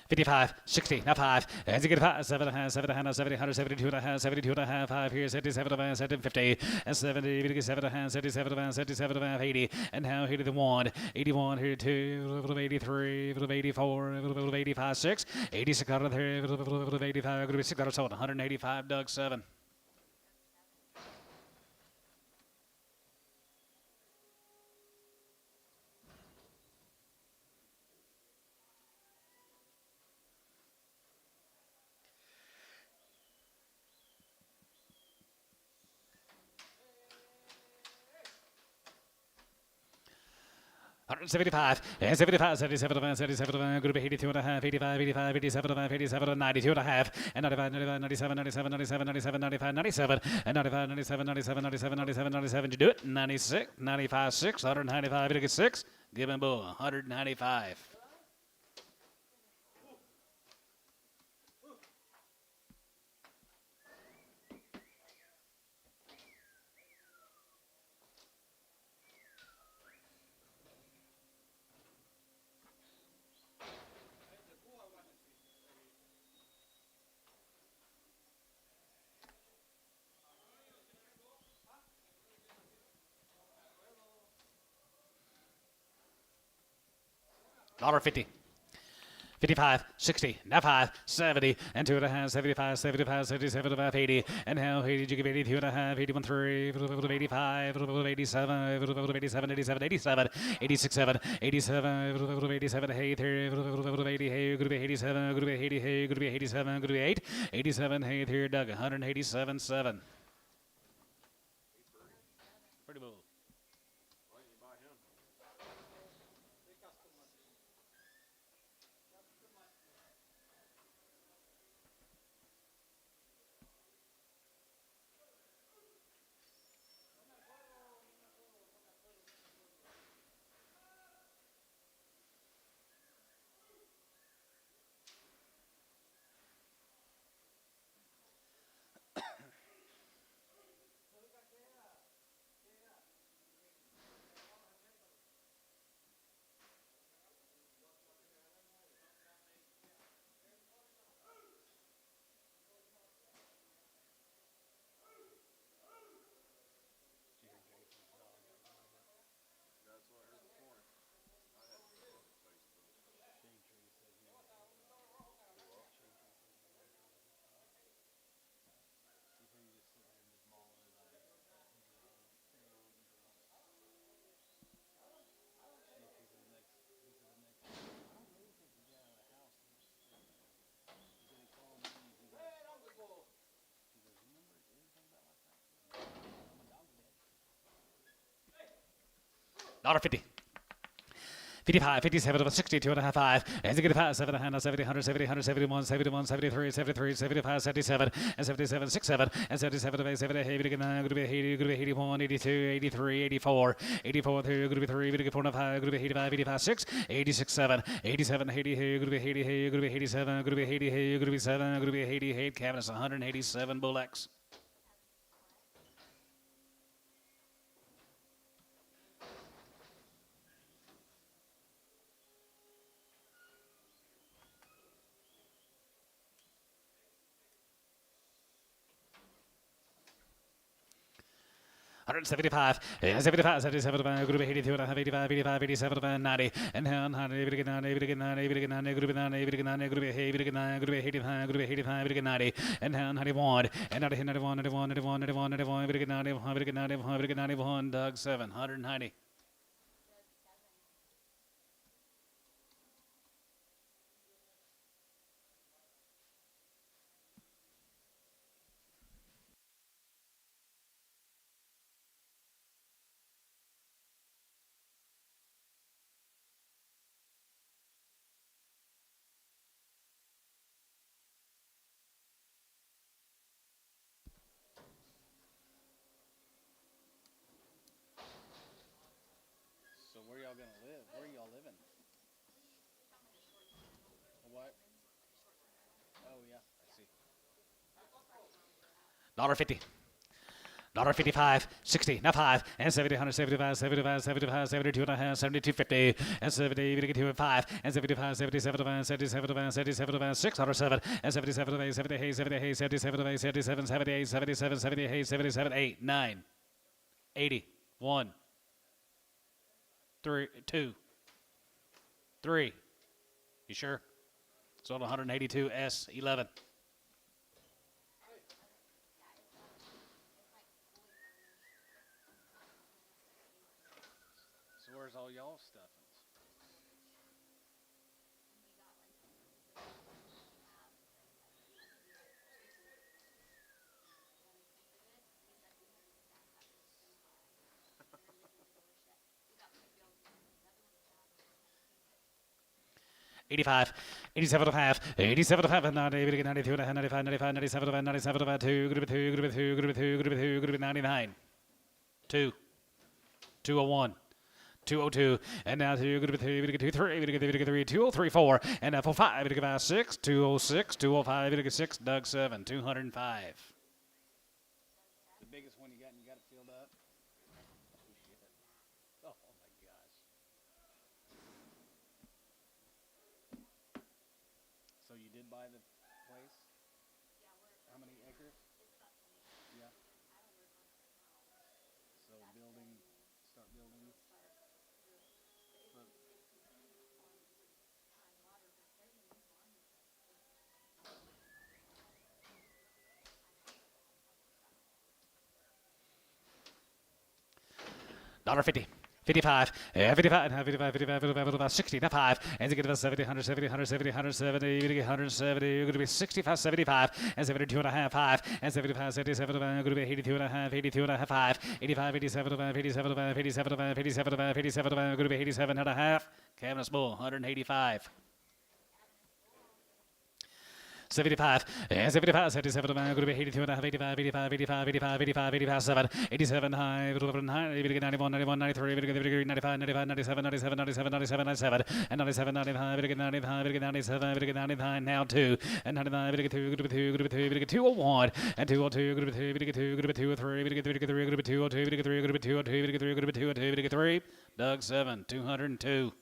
55, 60, now 5, and you get 5, 7.5, 7.5, 70, 172 and a half, 72 and a half, 5 here, 77 and a half, 50, and 70, we get 7.5, 77 and a half, 77 and a half, 80, and now here to the 1, 81 here, 2, 83, 84, 85, 6, 86 out of there, 85, going to be 6 out of 7, 185, Doug, 7. 175, and 75, 77, 77, group of 82 and a half, 85, 85, 87, 87, 92 and a half, and 95, 95, 97, 97, 97, 97, 95, 97, and 95, 97, 97, 97, 97, 97. You do it? 96, 95, 6, 195, 86. Give him bull 195. $1.50. 55, 60, now 5, 70, and 2 and a half, 75, 75, 77, 80, and now 80, you give 82 and a half, 81, 3, 85, 87, 87, 87, 87, 86, 7, 87, 87, hey, 80, hey, group 87, group 80, hey, group 87, group 8, 87, hey, here, Doug, 187, 7. Pretty bull. Why didn't you buy him? That's what I heard this morning. I had to look on Facebook. $1.50. 55, 57, 62 and a half, 5, and 65, 7 and a half, 70, 170, 171, 71, 73, 73, 75, 77, and 77, 67, and 77, 70, 89, group 80, group 81, 82, 83, 84, 84, group 3, group 4 and 5, group 85, 85, 6, 86, 7, 87, 80, group 80, group 87, group 80, group 7, group 88, cabinets 187, Bull X. $175, 75, 77, group 82 and a half, 85, 85, 87, 90, and 90, 90, 90, 90, group 90, 90, group 89, group 85, group 85, 90, and 91, and 90, 91, 91, 91, 91, 91, 91, 91, Doug 7, 190. So where y'all gonna live? Where y'all living? What? Oh yeah, I see. $1.50. $1.55, 60, now 5, and 70, 175, 75, 75, 72 and a half, 72, 50, and 70, 2 and 5, and 75, 77, 77, 77, 6, 107, and 77, 78, 78, 77, 77, 78, 77, 78, 77, 8, 9, 80, 1, 3, 2, 3. You sure? Sold 182 S11. So where's all y'all stuff? 85, 87 and a half, 87 and a half, and 90, 92 and a half, 95, 95, 97 and a half, 97 and a half, 2, group of 2, group of 2, group of 2, group of 2, group of 99, 2, 201. 202, and now 2, group of 2, 2, 3, 3, 203, 4, and now 45, 6, 206, 205, 6, Doug 7, 205. The biggest one you got, and you got it filled up. Oh my gosh. So you did buy the place? How many acres? Yeah. So building, start building. $1.50. 55, 55, 55, 55, 55, 60, 5, and to get about 70, 170, 170, 170, you're going to get 170, you're going to be 65, 75, and 72 and a half, 5, and 75, 77, you're going to be 82 and a half, 82 and a half, 5, 85, 87, 87, 87, 87, 87, you're going to be 87 and a half, Cabinet's Bull, 185. 75, 75, 77, going to be 82 and a half, 85, 85, 85, 85, 85, 85, 7, 87, high, 91, 91, 93, 95, 95, 97, 97, 97, 97, 97, and 97, 95, 95, 97, 99, now 2, and 99, 2, group of 2, group of 2, 201, and 202, group of 2, 2, group of 2, 3, group of 3, group of 202, group of 3, group of 202, group of 202, group of 3, Doug 7, 202.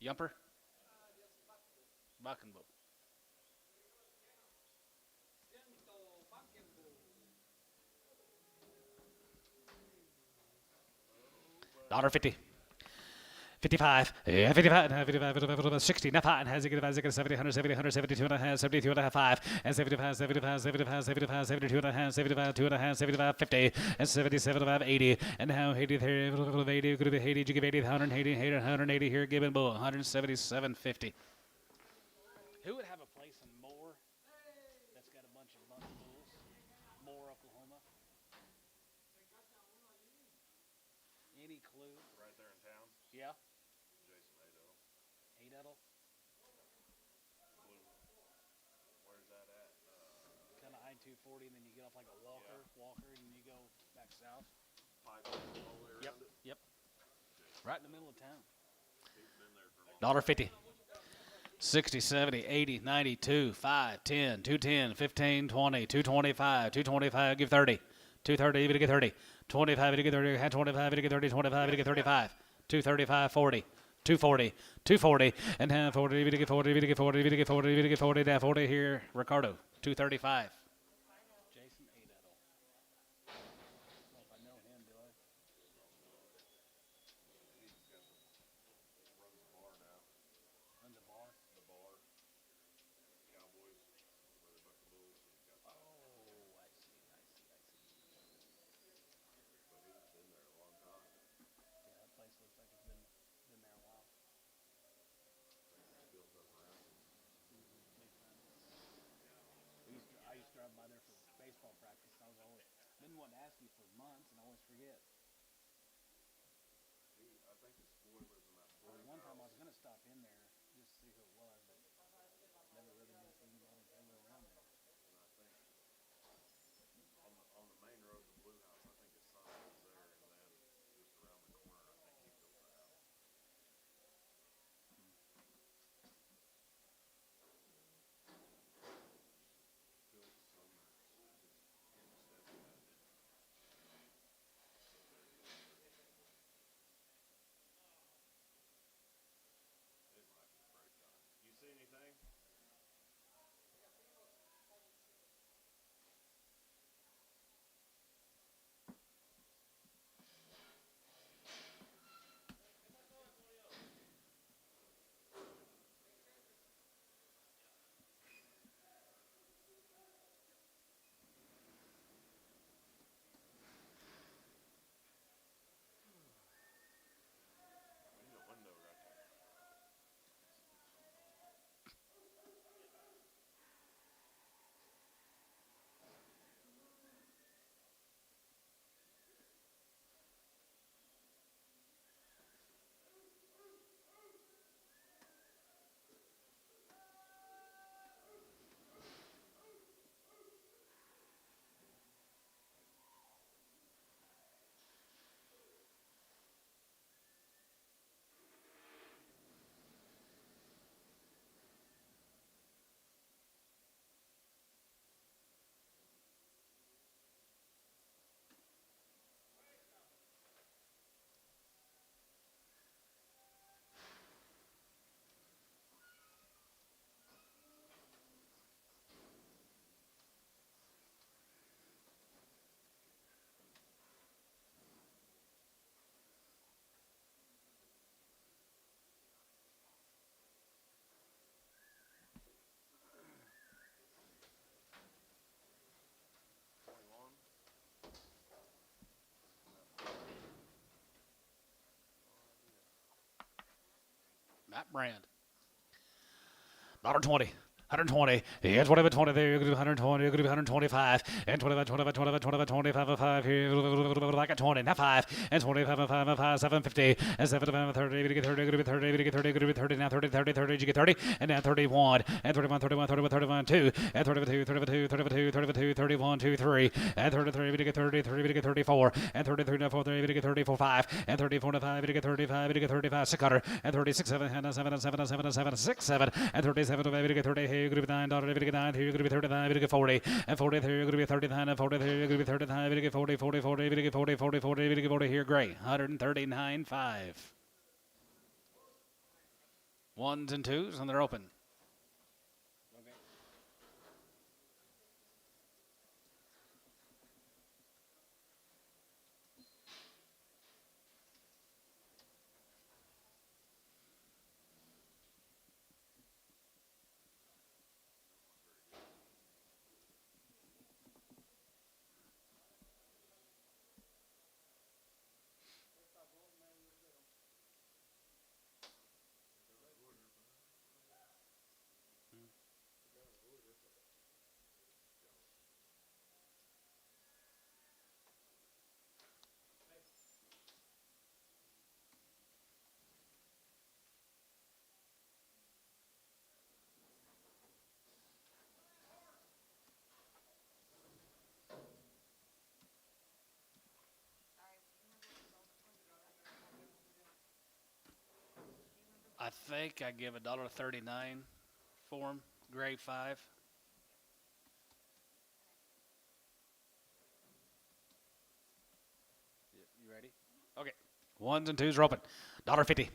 Yumper? Buckenbull. $1.50. 55, 55, 55, 60, now 5, has it get 70, 170, 172 and a half, 72 and a half, 5, and 75, 75, 75, 75, 72 and a half, 75, 2 and a half, 75, 50, and 77, 80, and now 83, 80, could be 80, you give 80, 180, 180 here, Gibbon Bull, 177.50. Who would have a place in Moore that's got a bunch of bulls? Moore, Oklahoma. Any clue? Right there in town. Yeah. Jason Adel. Adel. Where's that at? Kind of I-240, and then you get off like a Walker, and you go back south. Pike all the way around it. Yep. Right in the middle of town. He's been there for a long $1.50. 60, 70, 80, 92, 5, 10, 210, 15, 20, 225, 225, give 30. 230, even to get 30. 25, to get 30, 25, to get 30, 25, to get 35. 235, 40. 240, 240, and now 40, even to get 40, even to get 40, even to get 40, even to get 40, now 40 here, Ricardo. 235. Jason Adel. I don't know if I know him, do I? runs the bar now. Runs a bar? The bar. Cowboys. Where they buck the bulls. He's got that. Oh, I see. But he's been there a long time. Yeah, that place looks like it's been there a while. Built up around him. I used to drive by there for baseball practice. I was always been wanting to ask you for months, and I always forget. I think his boy lives in that Well, farm. one time I was gonna stop in there just to see who it was, but never really did see anybody ever around there. And I think on the main road to Blue House, I think his son lives there, and then just around the corner, I think he built the house. Built so nice. His stepdad did. His Top brand. $1.20. 120, yeah, 20, 20 there, you're going to be 120, you're going to be 125, and 25, 25, 25, 25, 25, 5, here, like a 20, now 5, and 25, 5, 5, 750, and 75, 30, you get 30, you get 30, you get 30, you get 30, now 30, 30, 30, you get 30, and now 31, and 31, 31, 31, 31, 2, and 32, 32, 32, 32, 31, 2, 3, and 33, you get 30, 30, you get 34, and 33, now 4, 3, you get 34, 5, and 34, 5, you get 35, you get 35, 600, and 36, 7, and 7, 7, 7, 7, 6, 7, and 37, 5, you get 30, you're going to be $9, you're going to get 9, you're going to be 39, you're going to get 40, and 40, you're going to be 39, and 40, you're going to be 39, you're going to get 40, 40, 40, you're going to get 40, 40, 40, you're going to get 40 here, great, 139.5. Ones and twos, and they're open. I think I give $1.39 for them, grade 5. You ready? Okay. Ones and twos are open. $1.50.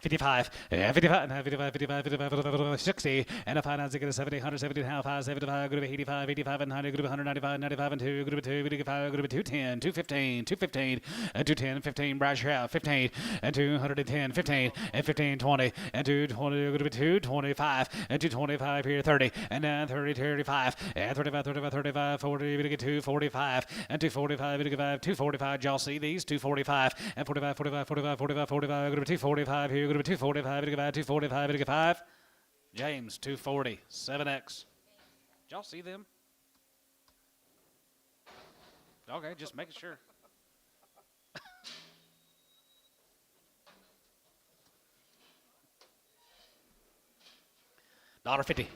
55, 55, 55, 55, 55, 60, and a 5, 9, 6, 70, 170, 5, 75, group 85, 85, and 90, group 195, 95, and 2, group 2, group 5, group 210, 215, 215, and 210, 15, Brash out, 15, and 210, 15, and 15, 20, and 220, group 225, and 225 here, 30, and then 30, 35, and 35, 35, 35, 40, we get 245, and 245, we get 245, y'all see these? 245, and 45, 45, 45, 45, 45, group 245 here, group 245, 245, 5. James, 240, 7X. Did y'all see them? Okay, just making sure. $1.50.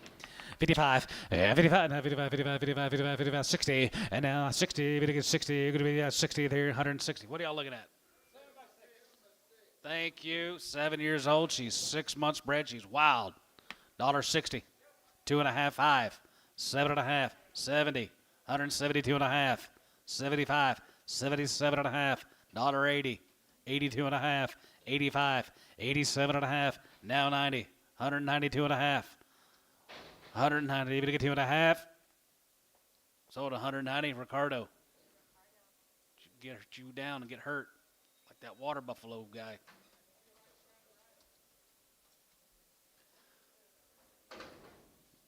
55, 55, 55, 55, 55, 55, 55, 60, and now 60, we get 60, you're going to be 60 there, 160. What are y'all looking at? Thank you. 7 years old. She's 6 months bred. She's wild. $1.60. 2.5, 5. 7.5. 70. 172.5. 75. 77.5. $1.80. 82.5. 85. 87.5. Now 90. 192.5. 190. Even to get 2.5. Sold 190. Ricardo. Get you down and get hurt. That water buffalo guy.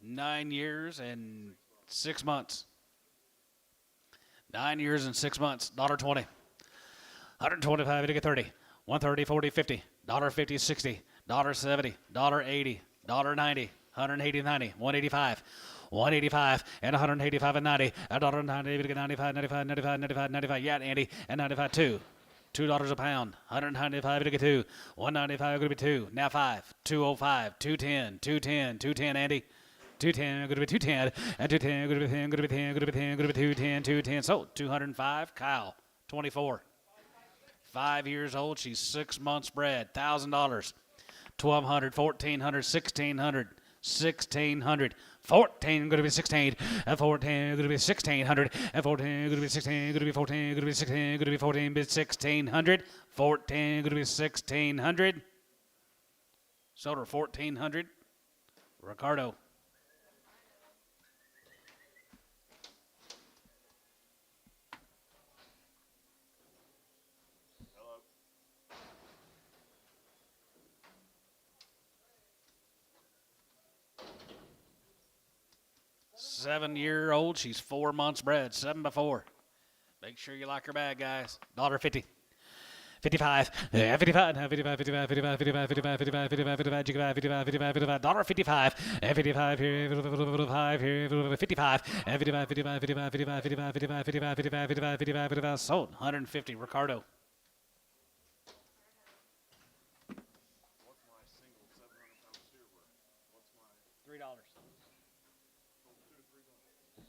$9 years and 6 months. 9 years and 6 months. $1.20. 125 to get 30. 130, 40, 50. $1.50, 60. $1.70. $1.80. $1.90. 180, 90. 185. 185 and 185 and 90. $1.90 to get 95, 95, 95, 95, 95. Yeah, Andy. And 95 too. $2 a pound, 195 to get 2, 195 going to be 2, now 5, 205, 210, 210, 210, Andy, 210 going to be 210, and 210 going to be 10, going to be 10, going to be 10, going to be 210, 210, so 205, Kyle, 24, 5 years old, she's 6 months bred, $1,000, 1,200, 1,400, 1,600, 1,600. 14 going to be 16, and 14 going to be 1,600, and 14 going to be 16, going to be 14, going to be 16, going to be 14, be 1,600, 14 going to be 1,600. Sold her 1,400. Ricardo. Hello. 7-year-old. She's 4 months bred. 7 by 4. Make sure you like her bag, guys. $1.50. 55, 55, 55, 55, 55, 55, 55, 55, 55, 55, 55, 55, dollar 55, and 55 here, 55 here, 55, and 55, 55, 55, 55, 55, 55, 55, 55, 55, 55, 55, sold 150. Ricardo. What's my single 700-pound steer worth? What's my $3. $2 to $3? Oh,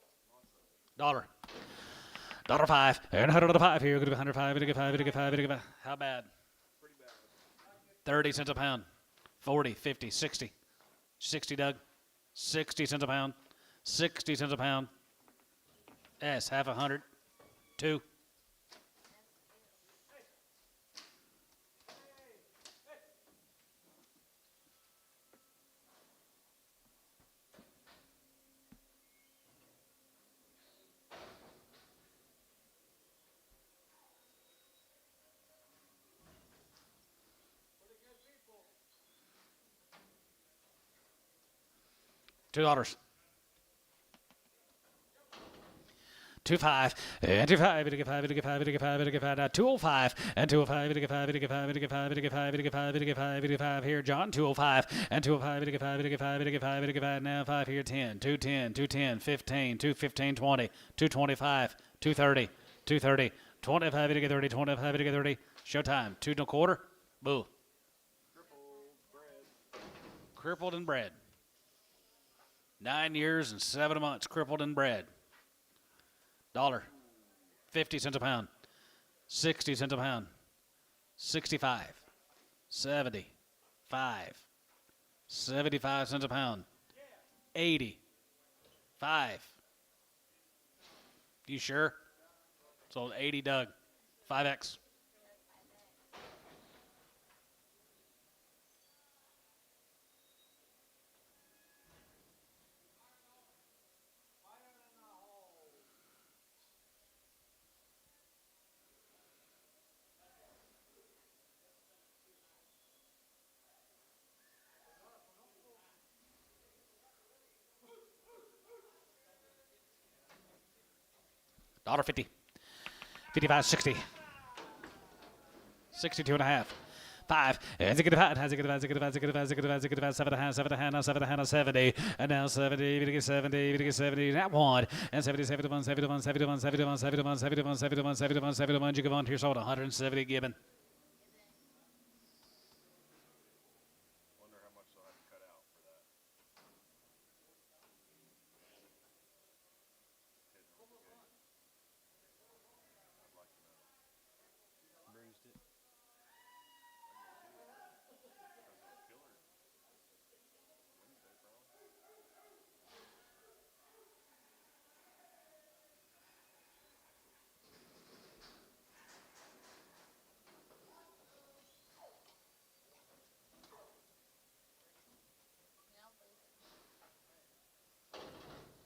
so much less. Dollar. Dollar five, and $105 here, gonna be 105, gonna get 5, gonna get 5, gonna get 5. How bad? Pretty bad. 30 cents a pound, 40, 50, 60. 60, Doug. 60 cents a pound, 60 cents a pound. S, half 100, 2. $2. 25 and 25, get 5, get 5, get 5, get 5. Now 205 and 205, get 5, get 5, get 5, get 5, get 5, get 5, get 5 here, John. 205 and 205, get 5, get 5, get 5, get 5. Now 5 here, 10, 210, 210, 15, 215, 20, 225, 230, 230, 25, get 30, 25, get 30. Showtime. 2 1/4. Boo. Crippled and bred. 9 years and 7 months, crippled and bred. Dollar. 50 cents a pound. 60 cents a pound. 65. 75. 75 cents a pound. 85. You sure? Sold 80, Doug. 5X. $1.50. 55, 60. 62 and a half. 5. And it's a good five. Has a good five. 7 and a half. 7 and a half. Now 7 and a half. 70. And now 70. We get 70. We get 70. That one. And 70, 71, 71, 71, 71, 71, 71, 71, 71, 71. You go on to your sold 170 given. Wonder how much they'll have to cut out for that. I'd like to know. Bruised it. Killer. Wednesday, probably.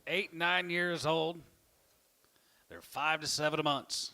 Eight, 9 years old. They're 5 to 7 months.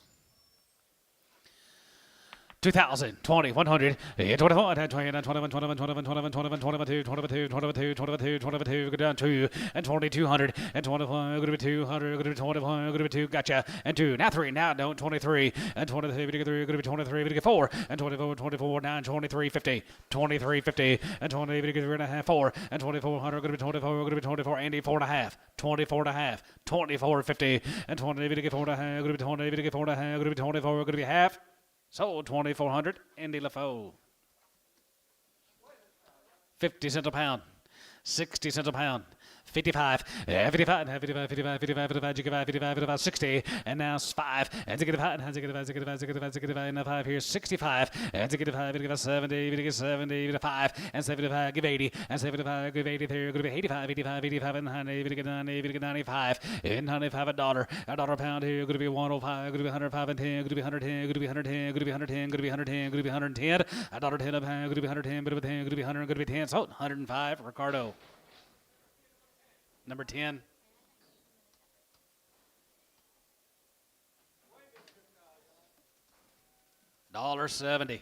2,000, 20, 100, 21, 21, 21, 21, 21, 21, 21, 22, 22, 22, 22, 22, go down 2, and 2,200, and 25, go to be 200, go to be 25, go to be 2, gotcha, and 2, now 3, now don't, 23, and 23, go to be 23, go 4, and 24, 24, now 23, 50, 23, 50, and 20, go to be 3.5, 4, and 2,400, go to be 24, go to be 24, Andy, 4.5, 24.5, 24, 50, and 20, go to be 4.5, go to be 20, go to be 4.5, go to be 24, go to be half. Sold 2,400. Andy LaFoe. 50 cents a pound. 60 cents a pound. 55, 55, 55, 55, 55, 55, 55, 55, 60, and now 5, and 65, and 65, 65, 65, 65, and now 5 here, 65, and 65, give 70, 75, and 75, give 80, and 75, give 80, there, give 85, 85, 85, and 90, 90, 95, and 95, $1 a pound here, going to be 105, going to be 105 and 10, going to be 110, going to be 110, going to be 110, going to be 110, going to be 110, $1.10 a pound, going to be 110, going to be 10, going to be 100, going to be 10, so 105, Ricardo. Number 10. $1.70.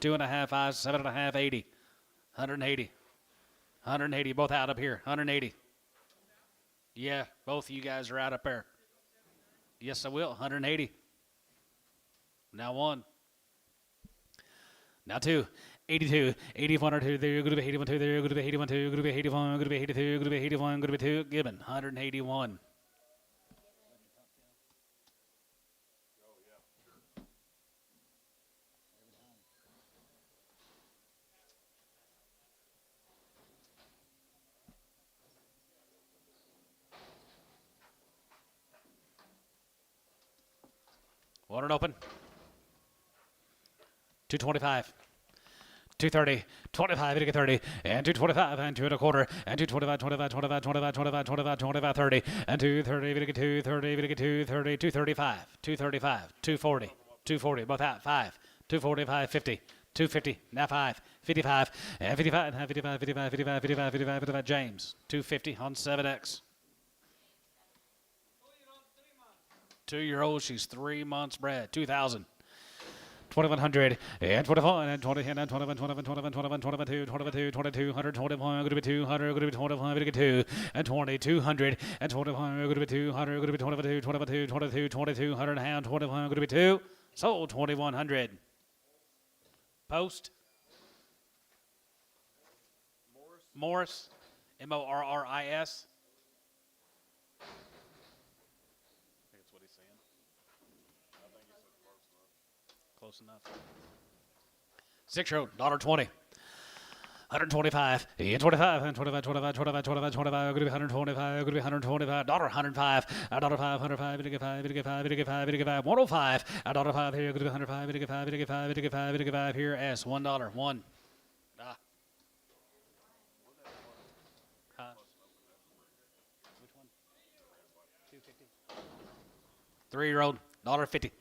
2.5, 5, 7.5, 80. 180. 180, both out up here. 180. Yeah, both of you guys are out up there. Yes, I will. 180. Now 1. Now 2. 82. 81 or 2. There you're going to be 81 2. There you're going to be 81 2. You're going to be 81. Going to be 82. Going to be 81. Going to be 2. Gibbon. 181. Water open. 225. 230, 25, it 30, and 225, and 2 1/4, and 225, 25, 25, 25, 25, 25, 25, 30, and 230, it 230, it 230, 235, 235, 240, 240, both out, 5, 245, 50, 250, now 5, 55, and 55, and 55, 55, 55, 55, 55, 55, James, 250 on 7X. 2-year-old, she's 3 months bred, 2,000. 2,100 and 21 and 20 and 21, 21, 21, 21, 22, 22, 22, 121, going to be 200, going to be 21, going to be 2 and 20, 200 and 21, going to be 200, going to be 22, 22, 22, 22, 100 and 21, going to be 2. Sold 2,100. Post. Morris. Morris. I think it's what he's saying. I think he said close enough. Close enough. 6-year-old, $1.20. 125, and 25, and 25, 25, 25, 25, 25, going to be 125, going to be 125, $105, $105, 105, it get 5, it get 5, it get 5, it get 5, 105, $105 here, going to be 105, it get 5, it get 5, it get 5, it get 5 here, S, $1, 1. Ah. Huh? Which one? 250. 3-year-old, $1.50.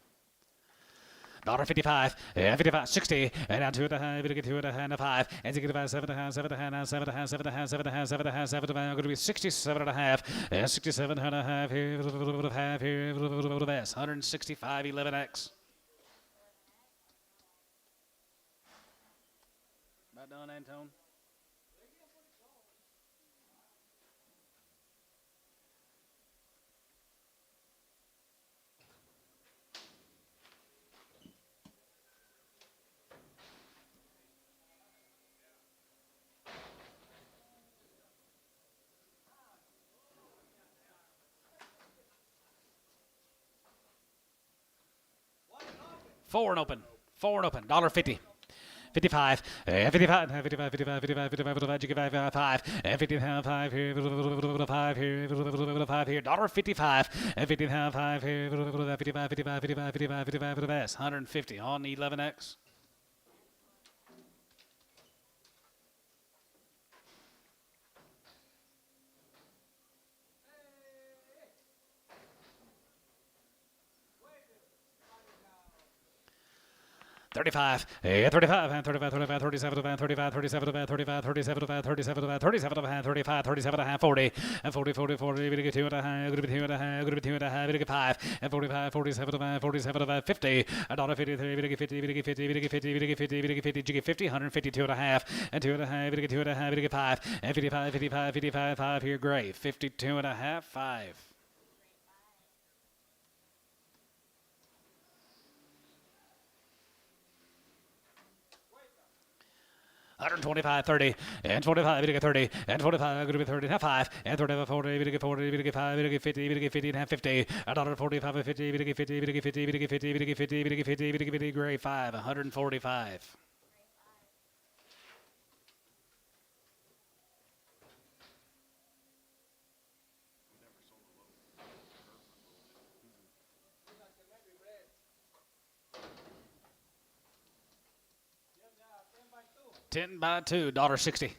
$1.55, and 55, 60, and now 2 1/2, we get 2 1/2, 5, and 65, 7 1/2, 7 1/2, 7 1/2, 7 1/2, 7 1/2, 7 1/2, 7 1/2, going to be 67 1/2, and 67 1/2 here, half here, S, 165, 11X. About done, Antone? Four and open. $1.50. 55, 55, 55, 55, 55, 55, 55, 5, and 55 here, 5 here, 5 here, $1.55, and 55 here, 55, 55, 55, 55, 55, S, 150 on the 11X. $35, 35, and 35, 35, 37, 35, 37, 35, 37, 37, 37, 35, 37, 40, and 40, 40, 40, we get 2 1/2, going to be 2 1/2, going to be 2 1/2, we get 5, and 45, 47, 47, 50, $1.53, we get 50, we get 50, we get 50, we get 50, we get 50, you get 50, 152 1/2, and 2 1/2, we get 2 1/2, we get 5, and 55, 55, 55, 5 here, gray, 52 1/2, 5. 125, 30, and 25, we get 30, and 25, going to be 30, and 5, and 35, 40, we get 40, we get 5, we get 50, we get 50, and 50, $1.45, 50, we get 50, we get 50, we get 50, we get 50, we get 50, we get 50, gray 5, 145. $10 by 2, $1.60.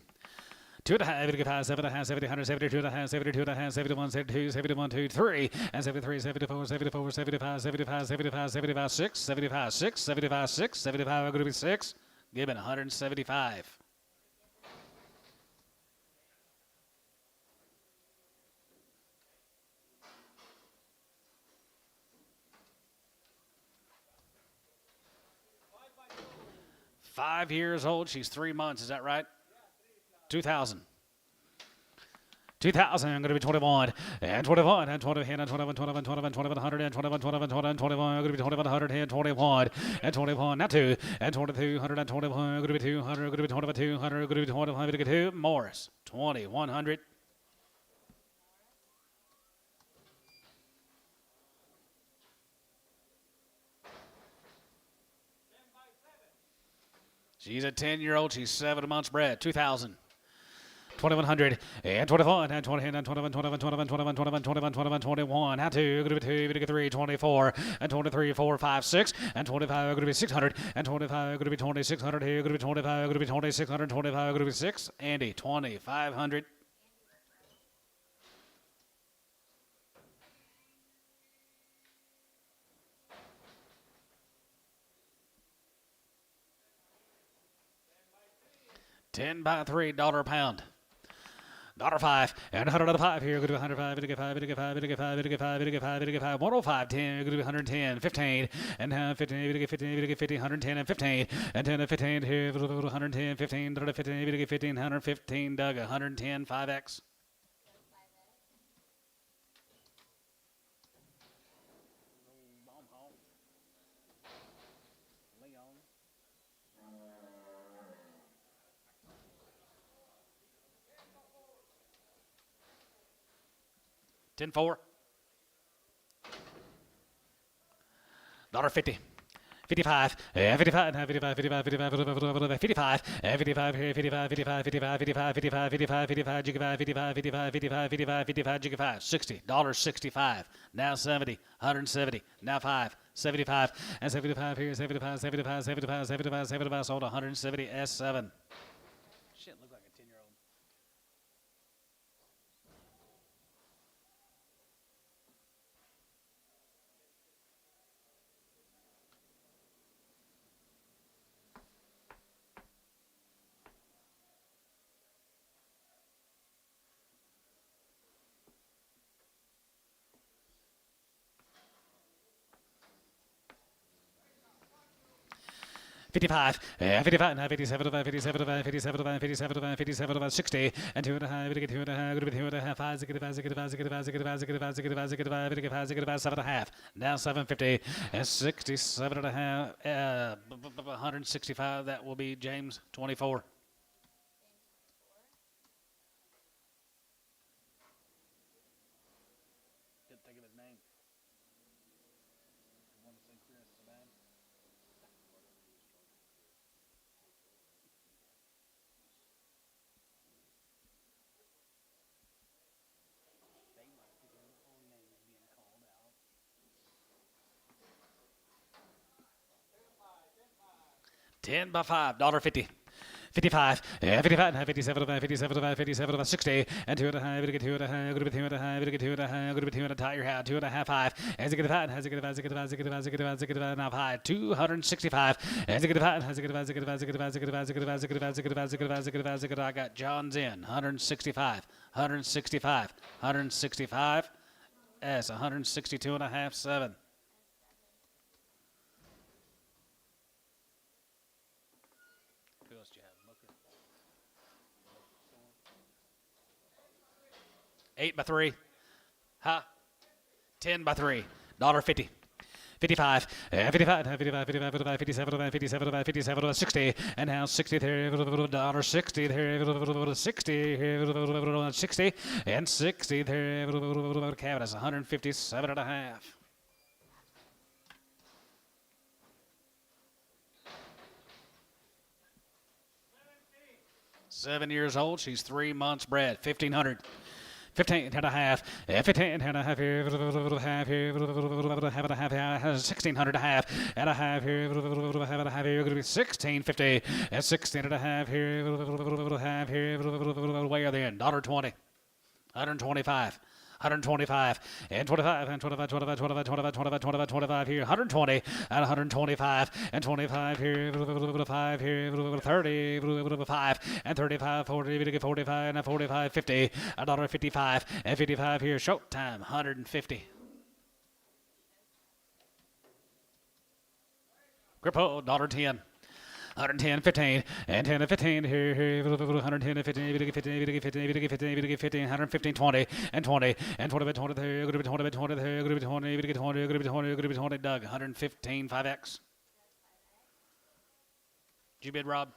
2 1/2, we get 5, 7 1/2, 70, 172 1/2, 72 1/2, 71, 72, 71, 2, 3, and 73, 74, 74, 75, 75, 75, 75, 6, 75, 6, 75, 6, 75, going to be 6. Gibbon, 175. $5 years old. She's 3 months. Is that right? 2,000. 2,000, going to be 21, and 21, and 20, and 21, 21, 21, 2100, and 21, 21, 21, 21, going to be 2100, and 21, and 21, now 2, and 2200, and 21, going to be 200, going to be 2200, going to be 21, going to be 2, Morris, 2100. She's a 10-year-old. She's 7 months bred. 2,000. 2,100 and 21 and 20 and 21, 21, 21, 21, 21, 21, 21, 21. How to? Going to be 2, 3, 24 and 23, 4, 5, 6 and 25. Going to be 600 and 25. Going to be 2,600 here. Going to be 25. Going to be 2,600. 25. Going to be 6. Andy 2,500. $10 by $3 a pound. $5 and $105 here. Going to be 105. Going to get 5. Going to get 5. Going to get 5. Going to get 5. Going to get 5. Going to get 5. 105. 10. Going to be 110. 15 and 15. Going to get 15. Going to get 50. 110 and 15 and 10 and 15 here. 110. 15. 15. Going to get 15. 115. Doug 110. 5X. $10.4. $50. 55, 55, 55, 55, 55, 55, 55, 55, 55, 55, 55, 55, 55, 55, 55, 55, 55, 55, 55, $60, now 70, 170, now 5, 75, and 75 here, 75, 75, 75, 75, 75, sold 170 S7. Shit, look like a 10-year-old. $55, 55, 57, 57, 57, 57, 57, 60, and 2 and a half, 2 and a half, 2 and a half, 5, 7 and a half, now 750, and 67 and a half, 165, that will be James, 24. Didn't think of his name. I want to say Chris so bad. $10 by $5, $50. 55, 55, 57, 57, 57, 60, and 2 and a half, going to get 2 and a half, going to be 2 and a half, going to get 2 and a half, going to be 2 and a tie your hat, 2 and a half, 5, as it get 5, has it get 5, as it get 5, as it get 5, as it get 5, as it get 5, now 5, 265, as it get 5, as it get 5, as it get 5, as it get 5, as it get 5, as it get 5, as it get 5, as it get 5, as it get 5, as it get 5, as it get 5, I got John's in, 165, 165, 165, S, 162 and a half, 7. Who else do you have? 8 by 3. Huh? 10 by 3. $50. 55, 55, 55, 55, 55, 57, 57, 57, 60, and now 60 there, $60 there, 60, 60, and 60 there, cabinets, 157 and a half. Seven years old, she's 3 months bred, 1,500. 15 and a half, 15 and a half here, half here, half and a half here, 1,600 and a half, and a half here, half and a half here, going to be 1,650, and 16 and a half here, half here, way other end, $20, 125. 125 and 25 and 25, 25, 25, 25, 25, 25, 25 here, 120 and 125 and 25 here, 5 here, 30, 5 and 35, 40, 45 and 45, 50, $55 and 55 here, showtime, 150. Grippo, $10. 110, 15, and 10 and 15 here, 110 and 15, 15, 15, 15, 15, 115, 20, and 20, and 20, 20, 20, 20, 20, 20, 20, 20, Doug, 115, 5X. Did you bid, Rob?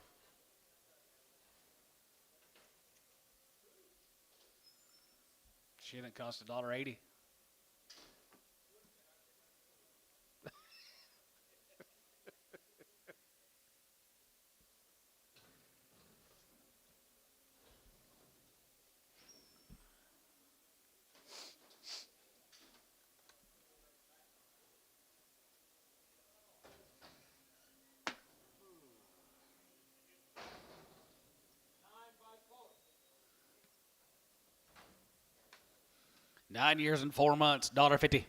Shit, it cost $1.80. Nine years and 4 months, $1.50.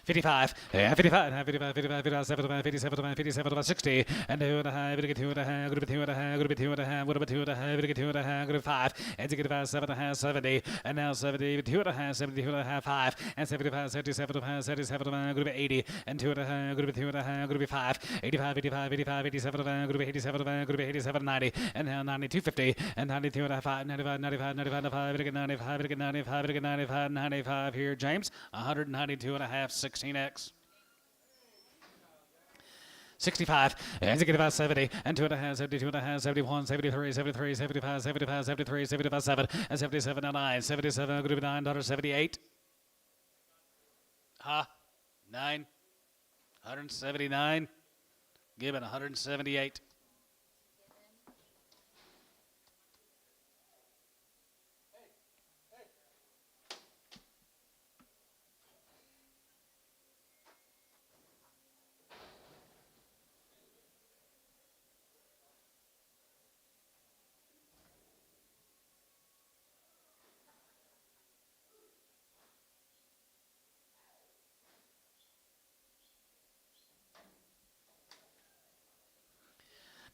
55, 55, 55, 55, 75, 57, 57, 60, and 2 and a half, 2 and a half, 2 and a half, 2 and a half, 2 and a half, 2 and a half, 5, and 65, 7 and a half, 70, and now 72 and a half, 72 and a half, 5, and 75, 77 and a half, 77 and a half, 80, and 2 and a half, 2 and a half, 5, 85, 85, 85, 87 and a half, 87 and a half, 87, 90, and now 92, 50, and 92 and a half, 95, 95, 95, 95, 95, 95, 95, 95 here, James, 192 and a half, 16X. 65, and 70, and 2 and a half, 72 and a half, 71, 73, 73, 75, 75, 73, 75, 7, and 77 and 9, 77, group $9.78. Huh? 9, 179, given 178.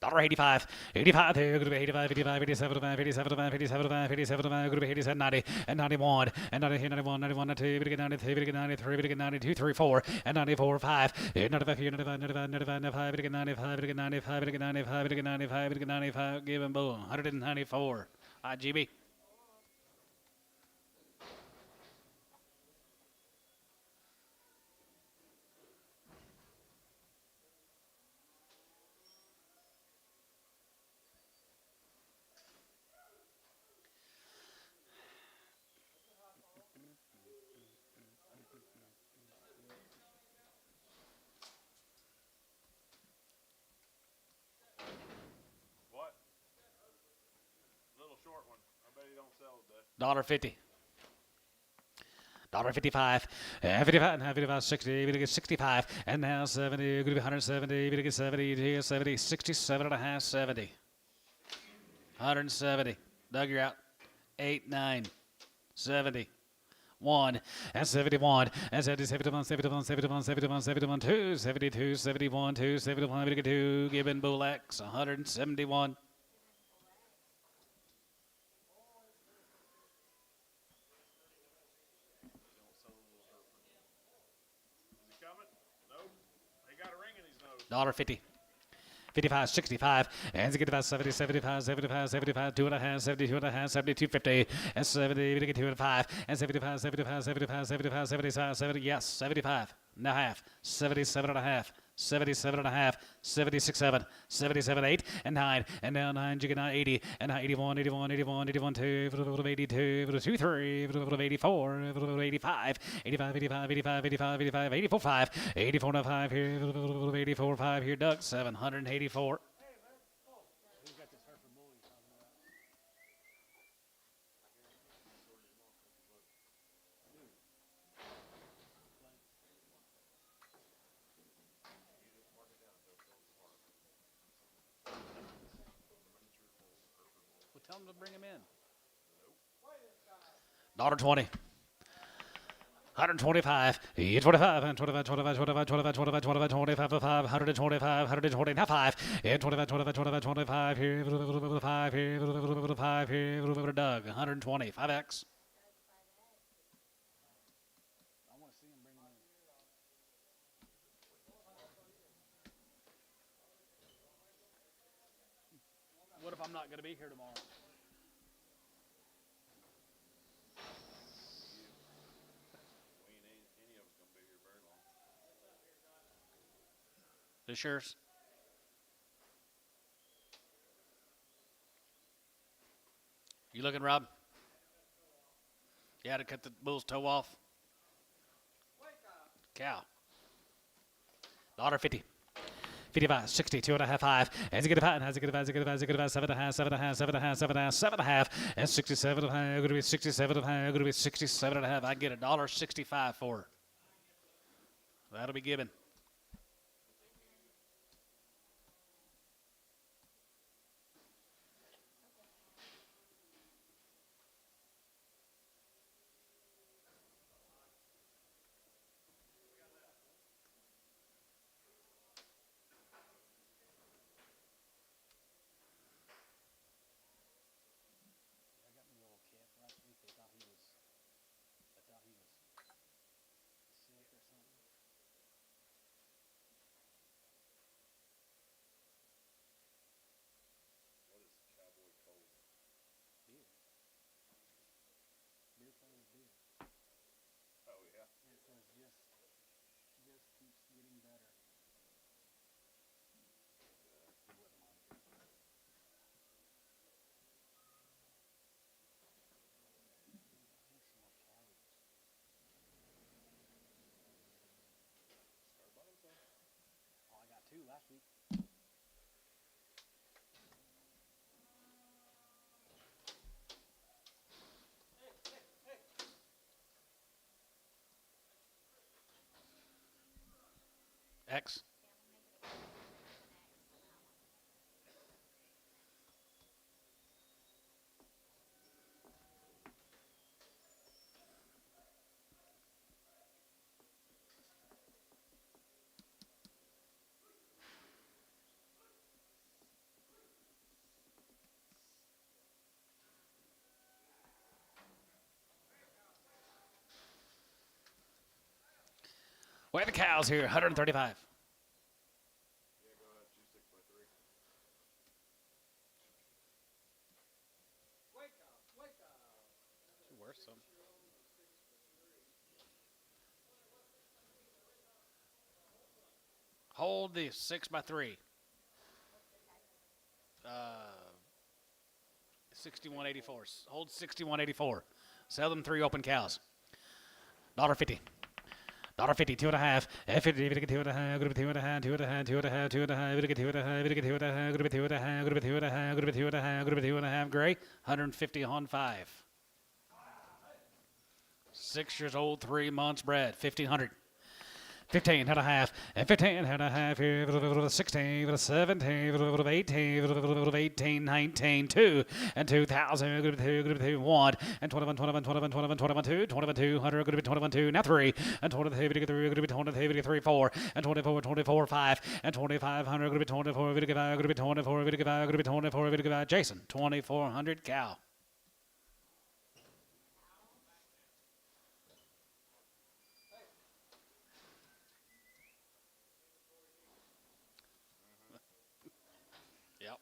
$85, 85, 85, 85, 87, 87, 87, 87, 87, 90, and 91, and 90, 91, 91, 92, 93, 93, 92, 34, and 94, 5, 95, 95, 95, 95, 95, 95, 95, 95, 95, 95, give him boom, 194. Hi, GB. What? Little short one. I bet he don't sell today. $1.50. $1.55, 55, 55, 60, 65, and now 70, going to be 170, 70, 70, 67 and a half, 70. 170. Doug, you're out. 8, 9, 70. 1, and 71, and 70, 71, 71, 71, 71, 71, 2, 72, 71, 2, 71, 2, Gibbon Bull X, 171. Is he coming? Nope. He got a ring in his nose. $1.50. 55, 65, and 75, 70, 75, 75, 75, 2 and a half, 72 and a half, 72, 50, and 70, 2 and 5, and 75, 75, 75, 75, 75, 70, yes, 75 and a half, 77 and a half, 77 and a half, 76, 7, 77, 8, and 9, and now 9, you get 80, and now 81, 81, 81, 81, 2, 82, 2, 3, 84, 85, 85, 85, 85, 85, 85, 84, 5, 84 and a 5 here, 84, 5 here, Doug, 784. Tell them to bring him in. $1.20. 125, 25, and 25, 25, 25, 25, 25, 25, 25, 5, 125, 120, now 5, and 25, 25, 25, 25, here, 5 here, 5 here, Doug, 120, 5X. I'm not going to be here tomorrow. We ain't any of us gonna be here very long. This yours? You looking, Rob? You had to cut the bull's toe off. Cow. $1.50. 55, 60, 2.5, 5. As you get a 5, as you get a 5, as you get a 5, as you get a 5, 7.5, 7.5, 7.5, 7.5, 7.5, and 67 of high. Going to be 67 of high. Going to be 67.5. I get $1.65 for it. That'll be given. What is Cowboy Cold? Oh yeah. It says just keeps getting better. Start buying some. Oh, I got 2 last week. X. Where are the cows here? 135. Yeah, go ahead. 2 6 by 3. Should worth some. Hold the 6 by 3. 6184. Hold 6184. Sell them 3 open cows. $1.50. $1.50, 2.5. 50, 2.5, group 2.5, 2.5, 2.5, 2.5, 2.5, group 2.5, group 2.5, group 2.5, group 2.5, gray. 150 on 5. 6 years old, 3 months bred, 1,500. 15 and a half, and 15 and a half here, 16, 17, 18, 18, 19, 2, and 2,000, group 2, 1, and 21, 21, 21, 21, 21, 2, 21, 200, group 21, 2, now 3, and 23, 3, group 23, 3, 4, and 24, 24, 5, and 2,500, group 24, group 24, group 24, group 24, group 24, Jason, 2,400 cow. Yep.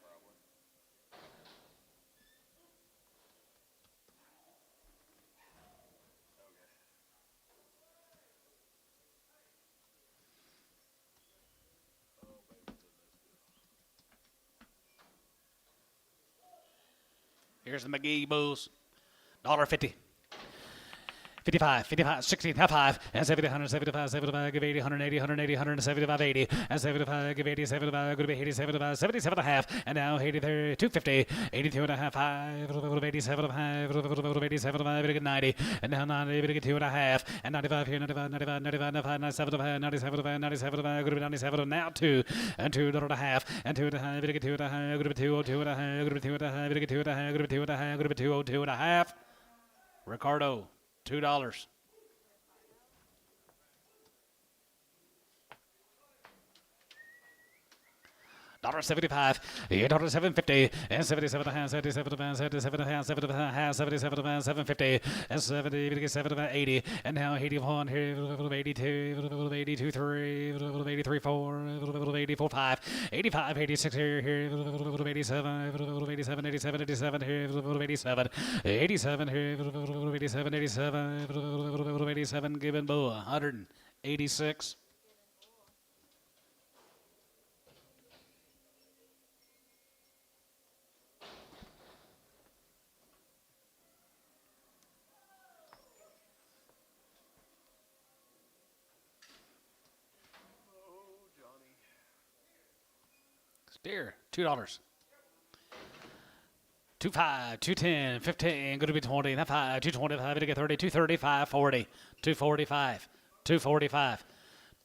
Probably. Okay. Oh baby, doesn't this good? Here's the McGee bulls. $1.50. 55, 55, 60, half 5, and 70, 175, 75, give 80, 180, 180, 175, 80, and 75, give 80, 75, give 80, 75, 77 and a half, and now 80, 250, 82 and a half, 5, 87 and a half, 87 and a half, 90, and now 90, 2 and a half, and 95 here, 95, 95, 95, 95, 97 and a half, 97 and a half, 97 and a half, 97 and now 2, and 2 and a half, and 2 and a half, 2 and a half, 202 and a half, 2 and a half, 2 and a half, 2 and a half, 202 and a half. Ricardo. $2. $1.75, $7.50, and 77 and a half, 77 and a half, 77 and a half, 77 and a half, 77 and a half, 750, and 70, 7 and 80, and now 81 here, 82, 82, 3, 83, 4, 84, 5, 85, 86 here, 87, 87, 87, 87 here, 87, 87 here, 87, 87, 87, given bull, 186. Oh, Johnny. Steer, $2. 2.5, 2.10, 15, going to be 20, that 5, 2.25, to get 30, 2.35, 40, 2.45, 2.45,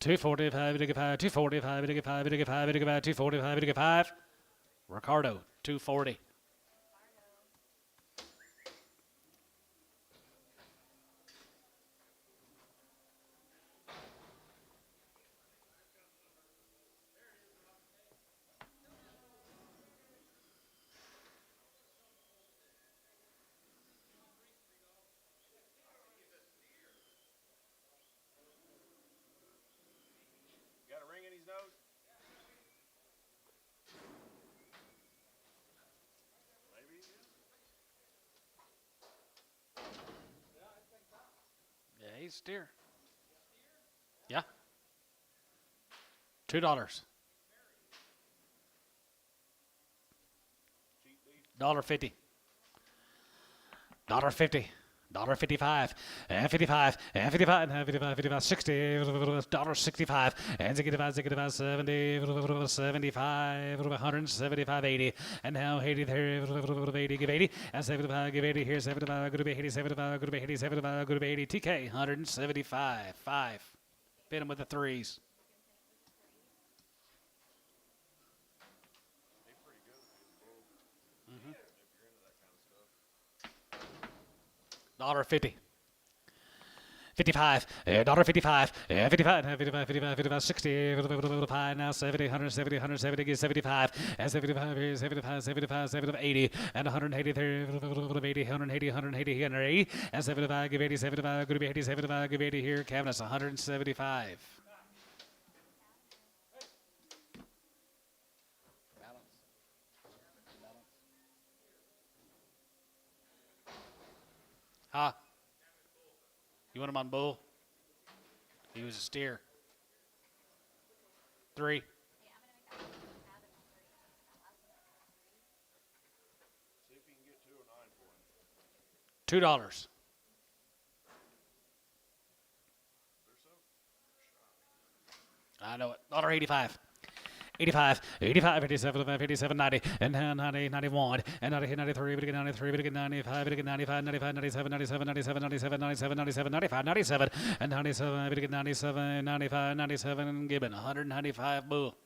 2.45, to get 5, 2.45, to get 5, to get 5, to get 5, 2.45, to get 5. Ricardo, 2.40. Got a ring in his nose? Maybe. Yeah, he's steer. Yeah. $2. $1.50. $1.50. $1.55 and 55 and 55 and 55, 55, 60, $1.65 and 65, 65, 70, 75, 175, 80, and now 80 there, 80, give 80, and 75, give 80 here, 75, go to be 80, 75, go to be 80, 75, go to be 80, TK, 175, 5. Bid him with the threes. He's pretty good with his bull. If you're into that kind of stuff. $1.50. 55, $1.55, 55, 55, 55, 55, 60, 55, now 70, 170, 170, get 75, and 75, 75, 75, 75, 80, and 180, 80, 180, 180, 180, and 75, give 80, 75, going to be 80, 75, give 80 here, cabinets 175. Huh? You want him on bull? He was a steer. 3. See if you can get 209 for him. $2. I know it. $1.85. 85, 85, 87, 87, 90, and 90, 91, and 90, 93, 93, 95, 95, 95, 97, 97, 97, 97, 97, 97, 95, 97, and 97, 97, 95, 97, Gibbon, 195 bull.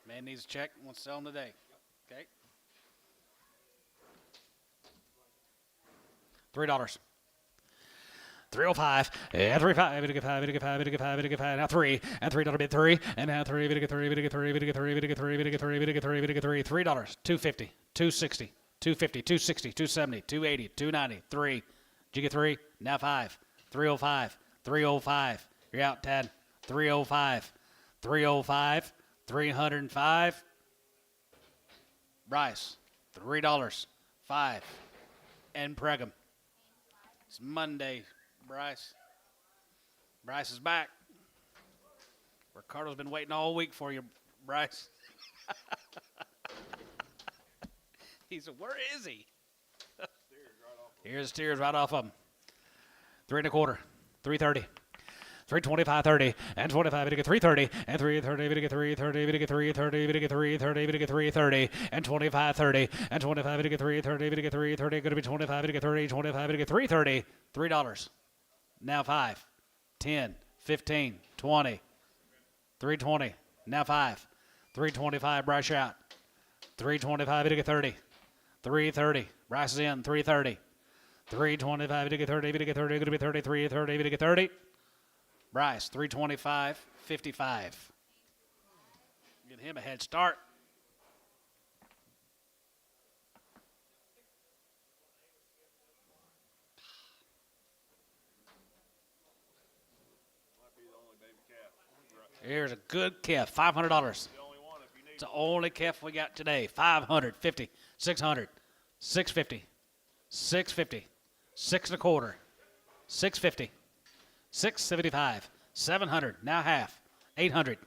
Man needs a check, wants to sell them today. Okay. $3. 305, and 35, bid 5, bid 5, bid 5, bid 5, now 3, and $3 bid 3, and now 3, bid 3, bid 3, bid 3, bid 3, bid 3, bid 3, bid 3, $3, 250, 260, 250, 260, 270, 280, 290, 3. Did you get 3? Now 5, 305, 305. You're out 10, 305, 305, 305. Bryce, $3, 5, and Pregum. It's Monday, Bryce. Bryce is back. Ricardo's been waiting all week for you, Bryce. He said, where is he? Here's steers right off of him. 3 1/4, 330. 325, 30, and 25, we get 330, and 330, we get 330, we get 330, we get 330, we get 330, and 25, 30, and 25, we get 330, we get 330, going to be 25, we get 30, 25, we get 330, $3. Now 5, 10, 15, 20, 320. Now 5. 325, Bryce out. 325, it'll get 30. 330, Bryce is in. 330. 325, it'll get 30, it'll get 30, it'll be 30, 330, it'll get 30. Bryce, 325, 55. Get him a head start. Might be the only baby calf. Right. Here's a good calf, $500. The only one if you need. It's the only calf we got today. 550, 600, 650, 650, 6 and a quarter, 650, 675, 700. Now half, 800,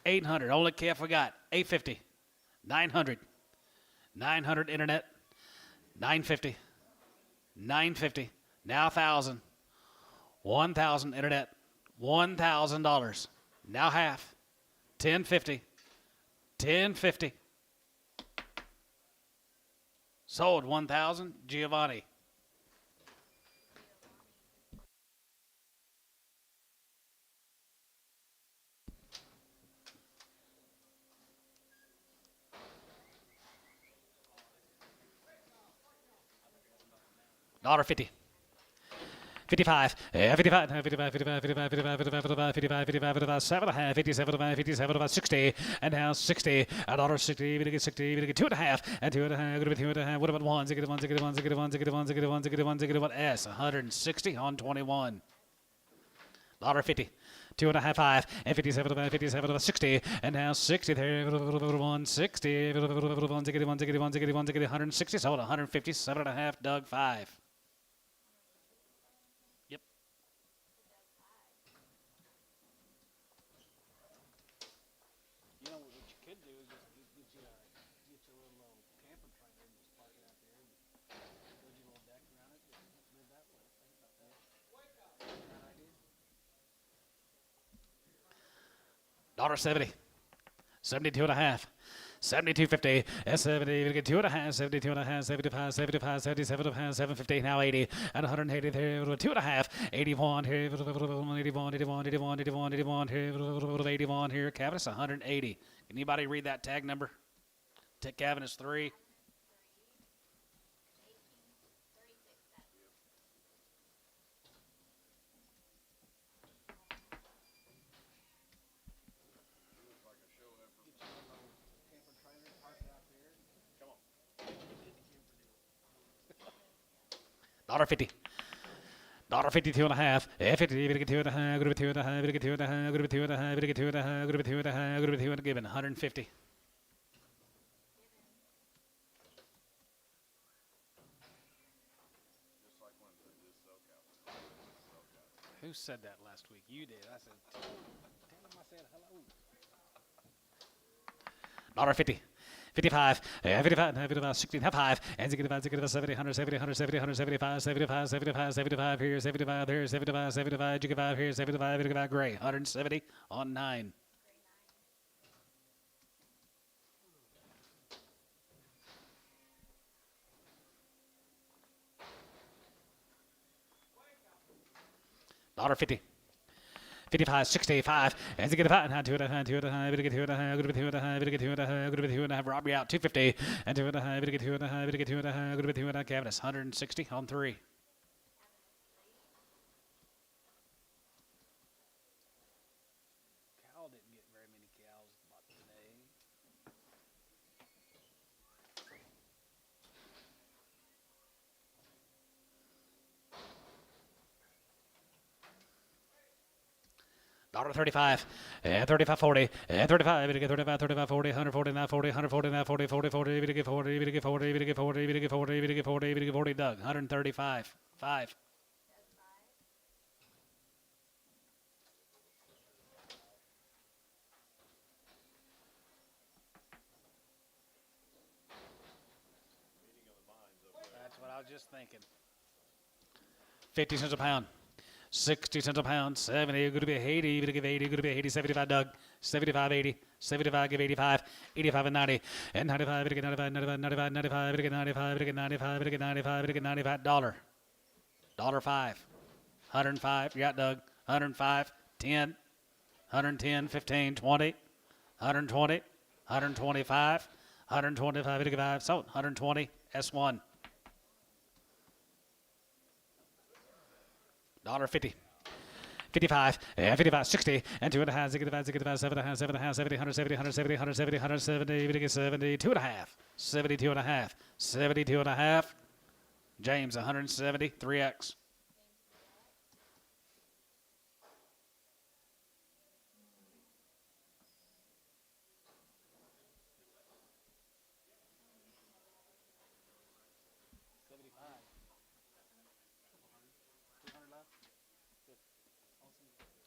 800. Only calf we got. 850, 900, 900 internet, 950, 950. Now 1,000, 1,000 internet, $1,000. Now half, 1050, 1050. Sold 1,000. Giovanni. $1.50. 55, 55, 55, 55, 55, 55, 55, 55, 55, 55, 7.5, 57, 57, 60, and now 60, $1.60, we get 60, we get 2.5, and 2.5, going to be 2.5. What about ones? Get ones, get ones, get ones, get ones, get ones, get ones, get one S, 160 on 21. $1.50. 2.5, 5, and 57, 57, 60, and now 60 there, 160, 160, sold 150, 7.5, Doug 5. Yep. You know what you could do is just get you a little camper trailer and just park it out there and build you a little deck around it. Just live that way. Think about that. That idea. $1.70. 72.5. 72.50. S70. We get 2.5. 72.5. 75. 75. 77.5. 750. Now 80. And 180 there. 2.5. 81 here. 81. 81. 81. 81. 81 here. 81 here. Cavaness 180. Can anybody read that tag number? Cavaness 3. Camper trailer, park it out there. $1.50. $1.52.5. 50. We get 2.5. Go to 2.5. We get 2.5. Go to 2.5. We get 2.5. Go to 2.5. Go to 2.5. Given 150. Just like when this SoCal. Who said that last week? You did. I said, tell him I said hello. $1.50. 55, 55, 55, 16, 5, and 65, 70, 100, 70, 100, 70, 175, 75, 75, 75 here, 75 there, 75, 75, 55 here, 75, 55 gray, 170 on 9. $1.50. 55, 65, and to get a five, and 2.5, 2.5, to get 2.5, go to 2.5, to get 2.5, go to 2.5, Robbie out, 250, and 2.5, to get 2.5, to get 2.5, go to 2.5, Cavaness, 160 on 3. Cal didn't get very many cows bought today. $1.35, and 35, 40, and 35, we get 35, 35, 40, 140, now 40, 140, now 40, 40, 40, we get 40, we get 40, we get 40, we get 40, we get 40, we get 40, Doug, 135, 5. That's what I was just thinking. 50 cents a pound. 60 cents a pound, 70, going to be 80, going to give 80, going to be 80, 75, Doug, 75, 80, 75, give 85, 85 and 90, and 95, to get 95, 95, 95, 95, to get 95, to get 95, to get 95, to get 95, $1. $1.05, 105, you got Doug, 105, 10, 110, 15, 20, 120, 125, 125, 85, so 120, S1. $1.50. 55, 55, 60, and 2.5, 65, 65, 7.5, 7.5, 70, 170, 170, 170, 170, 72 and a half, 72 and a half, 72 and a half. James, 170, 3X.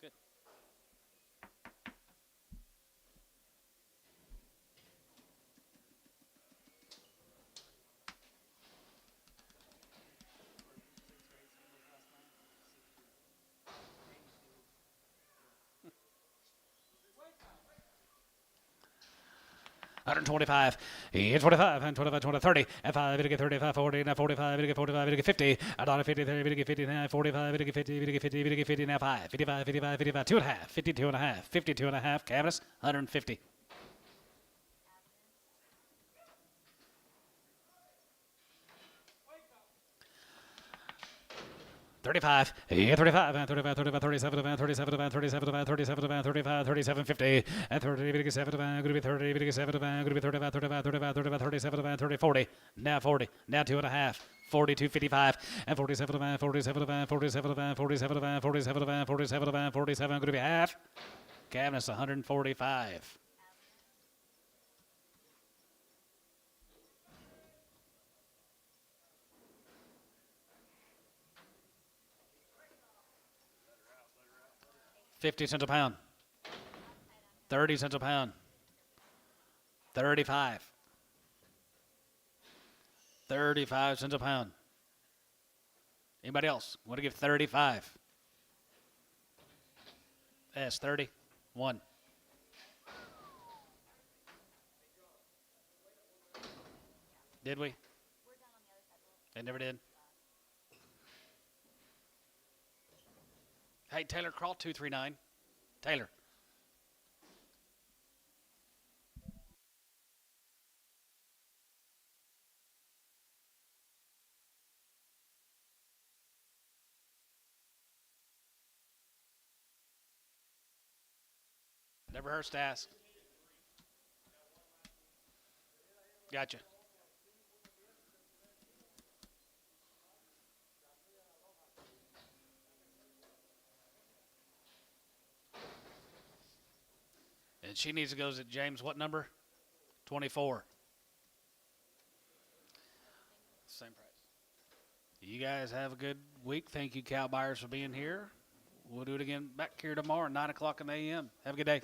Good. Hundred twenty-five, 25, and 25, 20, 30, and 5, get 35, 40, now 45, get 45, get 50, and on 50, 30, get 50, now 45, get 50, get 50, get 50, now 5, 55, 55, 55, 2.5, 52 and a half, 52 and a half, Cavus, 150. $35, 35, and 35, 35, 37, and 37, and 37, and 37, and 35, 37, 50, and 30, 7, and going to be 30, 7, and going to be 35, 35, 35, 35, 37, and 30, 40, now 40, now 2.5, 42, 55, and 47, and 47, and 47, and 47, and 47, and 47, and 47, going to be half. Cavness, 145. $0.50 a pound. 30 cents a pound. 35. 35 cents a pound. Anybody else want to give 35? Yes, 30. 1. Did we? They never did. Hey, Taylor, crawl 239. Taylor. Never hurts to ask. Gotcha. And she needs to go at James, what number? 24. Same price. You guys have a good week. Thank you, cow buyers, for being here. We'll do it again back here tomorrow at 9 o'clock in the a.m. Have a good day.